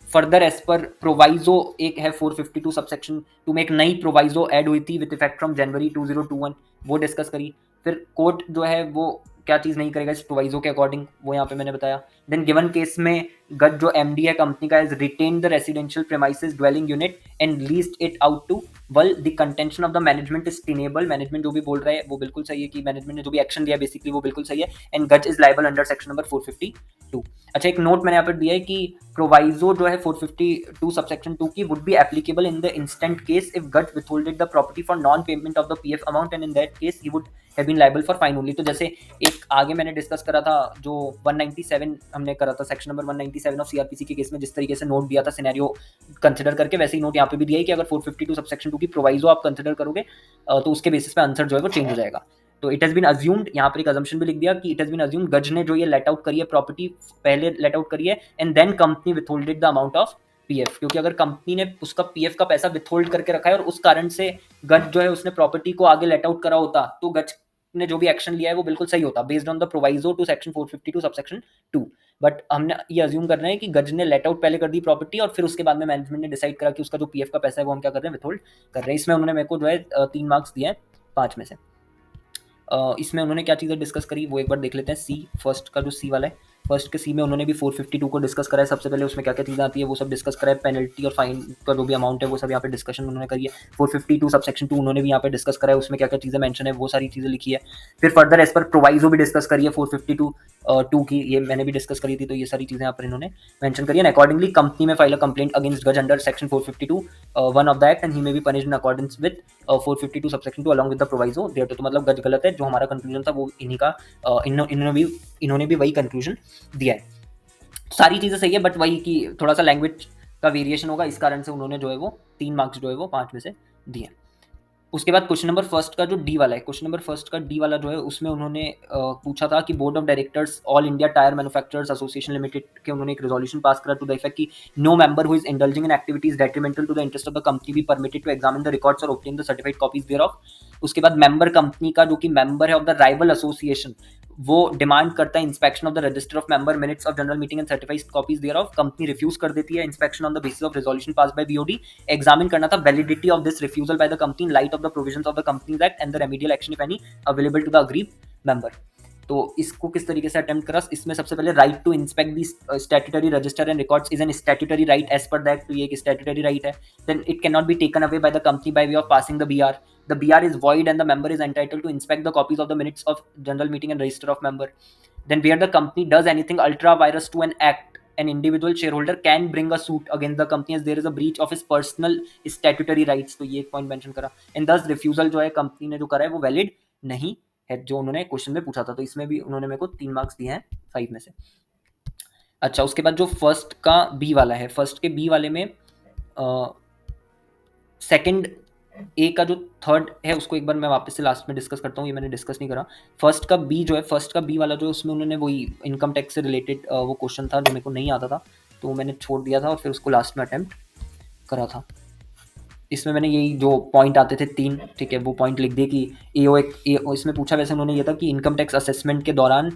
फर्दर एज पर प्रोवाइजो एक है 452 सबसेक्शन 2 में एक नई प्रोवाइजो ऐड हुई थी विद इफेक्ट फ्रॉम जनवरी 2021, वो डिस्कस करी। फिर कोर्ट जो है वो क्या चीज़ नहीं करेगा इस प्रोवाइजो के अकॉर्डिंग, वो यहाँ पे मैंने बताया। देन गिवन केस में गज जो एमडी है कंपनी का has retain the residential premises dwelling unit and leased it out to वल। The contention of the management is tenable. Management जो भी बोल रहा है वो बिल्कुल सही है कि मैनेजमेंट ने जो भी एक्शन लिया बेसिकली वो बिल्कुल सही है। एंड गज is liable under section number 452। अच्छा, एक नोट मैंने यहाँ पर दिया है कि प्रोवाइजो जो है 452 सबसेक्शन 2 की would be applicable in the instant case if Gaj withholded the property for non payment of the PF amount and in that case he would have been liable for fine only. तो जैसे एक आगे मैंने डिस्कस करा था जो 197 हमने करा था सेक्शन नंबर 197 ऑफ सीआरपीसी के केस में, जिस तरीके से नोट दिया था सिनेरियो कंसिडर करके, वैसे ही नोट यहाँ पे भी दिया है कि अगर 452 सबसेक्शन 2 की प्रोवाइजो आप कंसिडर करोगे तो उसके बेसिस पे आंसर जो है वो चेंज हो जाएगा। तो इट हैज बीन अज्यूम्ड, यहाँ पर एक अजम्पशन भी लिख दिया कि इट हैज बीन अज्यूम्ड गज ने जो ये लेट आउट करी है प्रॉपर्टी पहले लेट आउट करी है and then company withholded the amount of PF, क्योंकि अगर कंपनी ने उसका पीएफ का पैसा विथहोल्ड करके रखा है और उस कारण से गज जो है उसने प्रॉपर्टी को आगे लेट आउट करा होता, तो गज ने जो भी एक्शन लिया है वो बिल्कुल सही होता based on the proviso to section 452 subsection 2। But हमने ये अज्यूम कर रहे हैं कि गज ने लेट आउट पहले कर दी प्रॉपर्टी और फिर उसके बाद में मैनेजमेंट ने डिसाइड करा कि उसका जो पीएफ का पैसा है वो हम क्या कर रहे हैं विथहोल्ड कर रहे हैं। इसमें उन्होंने मेरे को जो है 3 मार्क्स दिए हैं 5 में से। इसमें उन्होंने क्या चीज़ें डिस्कस करी वो एक बार देख लेते हैं। सी फर्स्ट का जो सी वाला है, फर्स्ट के सी में उन्होंने भी 452 को डिस्कस करा है। सबसे पहले उसमें क्या क्या चीज़ें आती है वो सब डिस्कस करा है। पेनल्टी और फाइन का जो भी अमाउंट है वो सब यहाँ पे डिस्कशन उन्होंने करी है। 452 सबसेक्शन 2 उन्होंने भी यहाँ पे डिस्कस करा है, उसमें क्या क्या चीज़ें मेंशन है वो सारी चीज़ें लिखी है। फिर फर्दर एज पर प्रोवाइजो भी डिस्कस करी है 452 2 की, ये मैंने भी डिस्कस करी थी, तो ये सारी चीज़ें यहाँ पर इन्होंने मेंशन करी है। अकॉर्डिंगली कंपनी में फाइल अ कंप्लेंट अगेंस्ट गज under section 452 1 of the act and he may be punished in accordance with 452 subsection 2 along with the proviso there. तो मतलब गज गलत है, जो हमारा कंक्लूजन था वो इन्हीं का इन्होंने भी वही कंक्लूजन दिया है। सारी चीज़ें सही है बट वही कि थोड़ा सा लैंग्वेज का वेरिएशन होगा, इस कारण से उन्होंने जो है वो 3 मार्क्स जो है वो 5 में से दिए। उसके बाद क्वेश्चन नंबर फर्स्ट का जो डी वाला है, क्वेश्चन नंबर फर्स्ट का डी वाला जो है उसमें उन्होंने पूछा था कि board of directors all India tyre manufacturers association limited के उन्होंने एक रेजोल्यूशन पास करा टू द इफेक्ट कि no member who is indulging in activities detrimental to the interest of the company be permitted to examine the records और obtain the certified copies thereof. उसके बाद मेंबर कंपनी का जो कि मेंबर है ऑफ द राइवल एसोसिएशन, वो डिमांड करता है inspection of the register of member minutes of general meeting and certified copies thereof. Company refuse कर देती है inspection on the basis of resolution pass by BOD. Examine करना था validity of this refusal by the company in light of the provisions of the companies act and the remedial action if any available to the aggrieved member. तो इसको किस तरीके से अटेम्प्ट करा, इसमें सबसे पहले right to inspect the statutory register and records is an statutory right as per that, तो ये एक स्टैट्यूटरी राइट है। Then it can not be taken away by the company by way of passing the BR. The BR is void and the member is entitled to inspect the copies of the minutes of general meeting and register of member. Then where the company does anything ultra virus to an act, an individual shareholder can bring a suit against the company as there is a breach of his personal statutory rights. तो ये एक पॉइंट मेंशन करा। एंड दस रिफ्यूजल जो है कंपनी ने जो करा है वो वैलिड नहीं है, जो उन्होंने क्वेश्चन में पूछा था। तो इसमें भी उन्होंने मेरे को 3 मार्क्स दिए हैं 5 में से। अच्छा, उसके बाद जो फर्स्ट का बी वाला है, फर्स्ट के बी वाले में सेकंड ए का जो थर्ड है उसको एक बार मैं वापस से लास्ट में डिस्कस करता हूँ, ये मैंने डिस्कस नहीं करा। फर्स्ट का बी जो है, फर्स्ट का बी वाला जो उसमें उन्होंने वही इनकम टैक्स से रिलेटेड वो क्वेश्चन था जो मेरे को नहीं आता था, तो मैंने छोड़ दिया था और फिर उसको लास्ट में अटेम्प्ट करा था। इसमें मैंने यही जो पॉइंट आते थे 3, ठीक है, वो पॉइंट लिख दिए कि एओ इसमें पूछा वैसे उन्होंने ये था कि इनकम टैक्स असेसमेंट के दौरान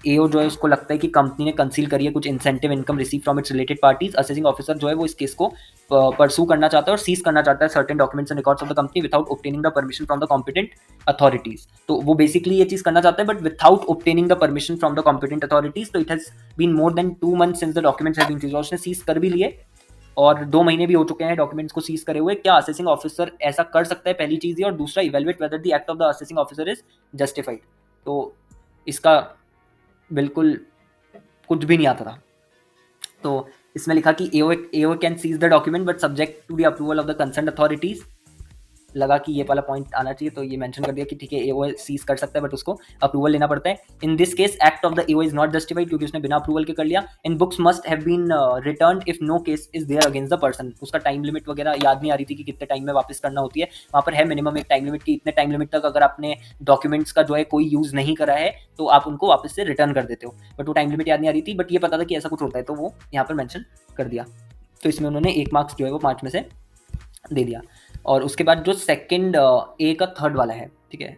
एओ जो है उसको लगता है कि कंपनी ने कंसील करी है कुछ incentive income receive from its related parties. Assessing officer जो है वो इस केस को परसू करना चाहता है और सीज करना चाहता है certain documents and records of the company without obtaining the permission from the competent authorities. तो वो बेसिकली ये चीज करना चाहता है but without obtaining the permission from the competent authorities. तो it has been more than 2 months since the documents have been seized. उसने सीज कर भी लिए और 2 महीने भी हो चुके हैं डॉक्यूमेंट्स को सीज करे हुए। क्या असेसिंग ऑफिसर ऐसा कर सकता है, पहली चीज ये, और दूसरा evaluate whether the act of the assessing officer is justified. तो इसका बिल्कुल कुछ भी नहीं आता था। तो इसमें लिखा कि AO can seize the document but subject to the approval of the concern authorities. लगा कि ये वाला पॉइंट आना चाहिए तो ये मेंशन कर दिया कि ठीक है एओ सीज कर सकता है बट उसको अप्रूवल लेना पड़ता है। In this case act of the AO is not justified क्योंकि उसने बिना अप्रूवल के कर लिया। In books must have been return if no case is there against the person. उसका टाइम लिमिट वगैरह याद नहीं आ रही थी कि कितने टाइम में वापस करना होती है। वहाँ पर है मिनिमम एक टाइम लिमिट की, इतने टाइम लिमिट तक अगर आपने डॉक्यूमेंट्स का जो है कोई यूज नहीं करा है तो आप उनको वापस से रिटर्न कर देते हो। बट वो टाइम लिमिट याद नहीं आ रही थी, बट ये पता था कि ऐसा कुछ होता है तो वो यहाँ पर मैंशन कर दिया। तो इसमें उन्होंने 1 मार्क्स जो है वो 5 में से दे दिया। और उसके बाद जो सेकंड ए का थर्ड वाला है, ठीक है,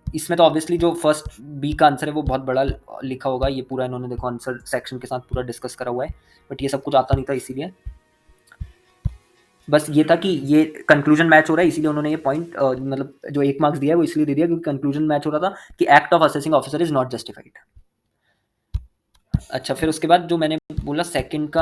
इसमें तो ऑब्वियसली जो फर्स्ट बी का आंसर है वो बहुत बड़ा लिखा होगा। ये पूरा इन्होंने देखो आंसर सेक्शन के साथ पूरा डिस्कस करा हुआ है बट ये सब कुछ आता नहीं था, इसीलिए बस ये था कि ये कंक्लूजन मैच हो रहा है, इसीलिए उन्होंने ये पॉइंट मतलब जो 1 मार्क्स दिया है वो इसलिए दे दिया क्योंकि कंक्लूजन मैच हो रहा था कि act of assessing officer is not justified. अच्छा, फिर उसके बाद जो मैंने बोला सेकंड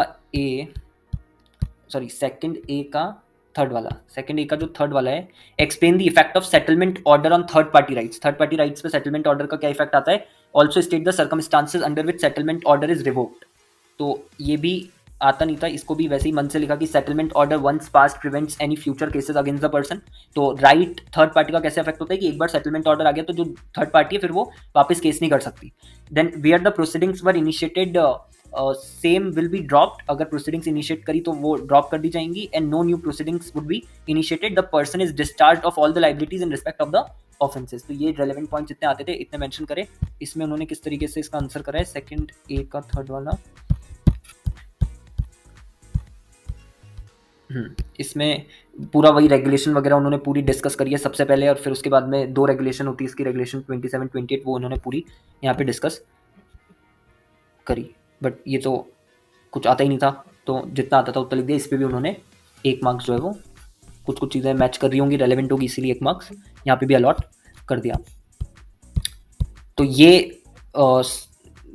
ए का थर्ड वाला, सेकंड ए का जो थर्ड वाला है, explain the effect of settlement order on third party rights. Third party rights पे सेटलमेंट ऑर्डर का क्या इफेक्ट आता है। Also state the circumstances under which settlement order is revoked. तो ये भी आता नहीं था, इसको भी वैसे ही मन से लिखा कि settlement order once passed prevents any future cases against the person. तो राइट थर्ड पार्टी का कैसे इफेक्ट होता है कि एक बार सेटलमेंट ऑर्डर आ गया तो जो थर्ड पार्टी है फिर वो वापस केस नहीं कर सकती। Then where the proceedings were initiated same will be dropped. अगर प्रोसीडिंग्स इनिशिएट करी तो वो ड्रॉप कर दी जाएंगी। And no new proceedings would be initiated. The person is discharge of all the liabilities in respect of the offences. तो ये रेलेवेंट पॉइंट जितने आते थे इतने मेंशन करे। इसमें उन्होंने किस तरीके से इसका आंसर करा है सेकंड ए का थर्ड वाला। इसमें पूरा वही रेगुलेशन वगैरह उन्होंने पूरी डिस्कस करी है सबसे पहले और फिर उसके बाद में 2 रेगुलेशन होती है इसकी, रेगुलेशन 27, 28, वो उन्होंने पूरी यहाँ पे डिस्कस करी। बट ये तो कुछ आता ही नहीं था तो जितना आता था उतना लिख दिया। इस पर भी उन्होंने 1 मार्क्स जो है वो कुछ चीज़ें मैच कर रही होंगी, रेलेवेंट होगी, इसीलिए 1 मार्क्स यहाँ पे भी अलॉट कर दिया। तो ये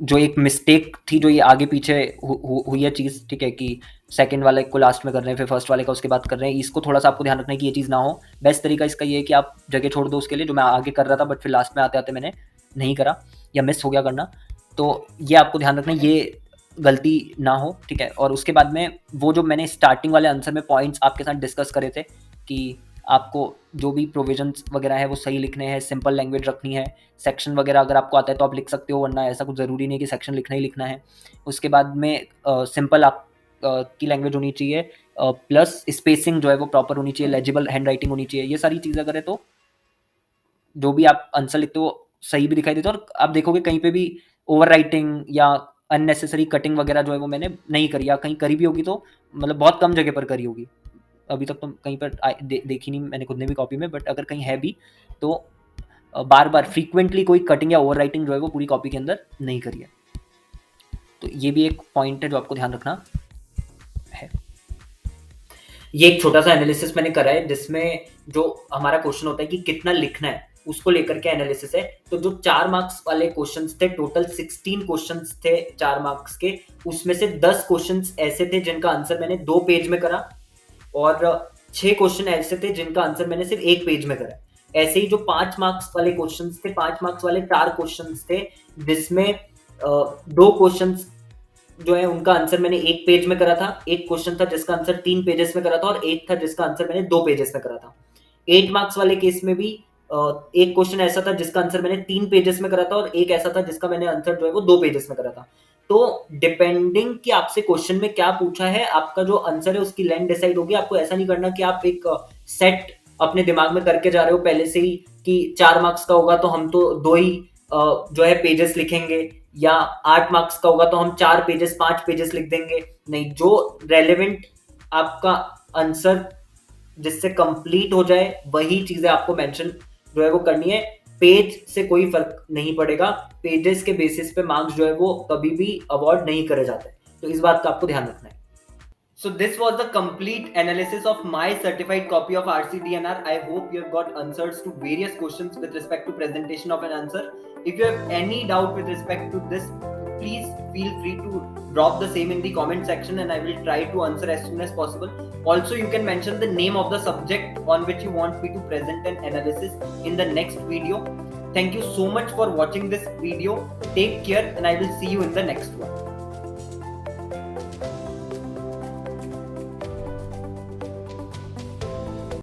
जो एक मिस्टेक थी जो ये आगे पीछे हुई है चीज़, ठीक है, कि सेकंड वाले को लास्ट में कर रहे हैं फिर फर्स्ट वाले का उसके बाद कर रहे हैं, इसको थोड़ा सा आपको ध्यान रखना है कि ये चीज़ ना हो। बेस्ट तरीका इसका ये है कि आप जगह छोड़ दो उसके लिए, जो मैं आगे कर रहा था बट फिर लास्ट में आते आते मैंने नहीं करा या मिस हो गया करना। तो ये आपको ध्यान रखना है, ये गलती ना हो, ठीक है। और उसके बाद में वो जो मैंने स्टार्टिंग वाले आंसर में पॉइंट्स आपके साथ डिस्कस करे थे कि आपको जो भी प्रोविजंस वगैरह है वो सही लिखने हैं, सिंपल लैंग्वेज रखनी है, सेक्शन वगैरह अगर आपको आता है तो आप लिख सकते हो वरना ऐसा कुछ ज़रूरी नहीं कि सेक्शन लिखना ही लिखना है। उसके बाद में सिंपल आप की लैंग्वेज होनी चाहिए, प्लस स्पेसिंग जो है वो प्रॉपर होनी चाहिए, लेजिबल हैंड राइटिंग होनी चाहिए। ये सारी चीज़ें अगर है तो जो भी आप आंसर लिखते हो सही भी दिखाई देता है। और आप देखोगे कहीं पे भी ओवर राइटिंग या अननेसेसरी कटिंग वगैरह जो है वो मैंने नहीं करी, या कहीं करी भी होगी तो मतलब बहुत कम जगह पर करी होगी। अभी तक तो कहीं पर देखी नहीं मैंने खुद ने भी कॉपी में, बट अगर कहीं है भी तो बार बार फ्रीक्वेंटली कोई कटिंग या ओवर राइटिंग जो है वो पूरी कॉपी के अंदर नहीं करी है। तो ये भी एक पॉइंट है जो आपको ध्यान रखना है। ये एक छोटा सा एनालिसिस मैंने करा है जिसमें जो हमारा क्वेश्चन होता है कि कितना लिखना है उसको लेकर के एनालिसिस है। तो जो 4 मार्क्स वाले क्वेश्चंस थे, टोटल 16 क्वेश्चंस थे 4 मार्क्स के, उसमें से 10 क्वेश्चंस ऐसे थे जिनका आंसर मैंने 2 पेज में करा और 6 क्वेश्चन ऐसे थे जिनका आंसर मैंने सिर्फ 1 पेज में करा। ऐसे ही जो 5 मार्क्स वाले क्वेश्चंस थे, 5 मार्क्स वाले 4 क्वेश्चंस थे जिसमें 2 क्वेश्चंस जो है उनका आंसर मैंने 1 पेज में करा था, एक क्वेश्चन था जिसका आंसर 3 पेजेस में करा था और एक था जिसका आंसर मैंने 2 पेजेस में करा था। 8 मार्क्स वाले केस में भी एक क्वेश्चन ऐसा था जिसका आंसर मैंने 3 पेजेस में करा था और एक ऐसा था जिसका मैंने आंसर जो है वो 2 पेजेस में करा था। तो डिपेंडिंग कि आपसे क्वेश्चन में क्या पूछा है, आपका जो आंसर है उसकी लेंथ डिसाइड होगी। आपको ऐसा नहीं करना कि आप एक सेट अपने दिमाग में करके जा रहे हो पहले से ही कि 4 मार्क्स का होगा तो हम तो 2 ही जो है पेजेस लिखेंगे, या 8 मार्क्स का होगा तो हम 4 पेजेस 5 पेजेस लिख देंगे। नहीं, जो रेलेवेंट आपका आंसर जिससे कंप्लीट हो जाए वही चीजें आपको मेंशन जो है वो करनी है। पेज से कोई फर्क नहीं पड़ेगा, पेजेस के बेसिस पे मार्क्स जो है वो कभी भी अवॉर्ड नहीं करे जाते, तो इस बात का आपको ध्यान रखना है। So this was the complete analysis of my certified copy of RCDNR. I hope you have got answers to various questions with respect to presentation of an answer. If you have any doubt with respect to this, please feel free to drop the same in the comment section and I will try to answer as soon as possible. Also, you can mention the name of the subject on which you want me to present an analysis in the next video. Thank you so much for watching this video. Take care and I will see you in the next one.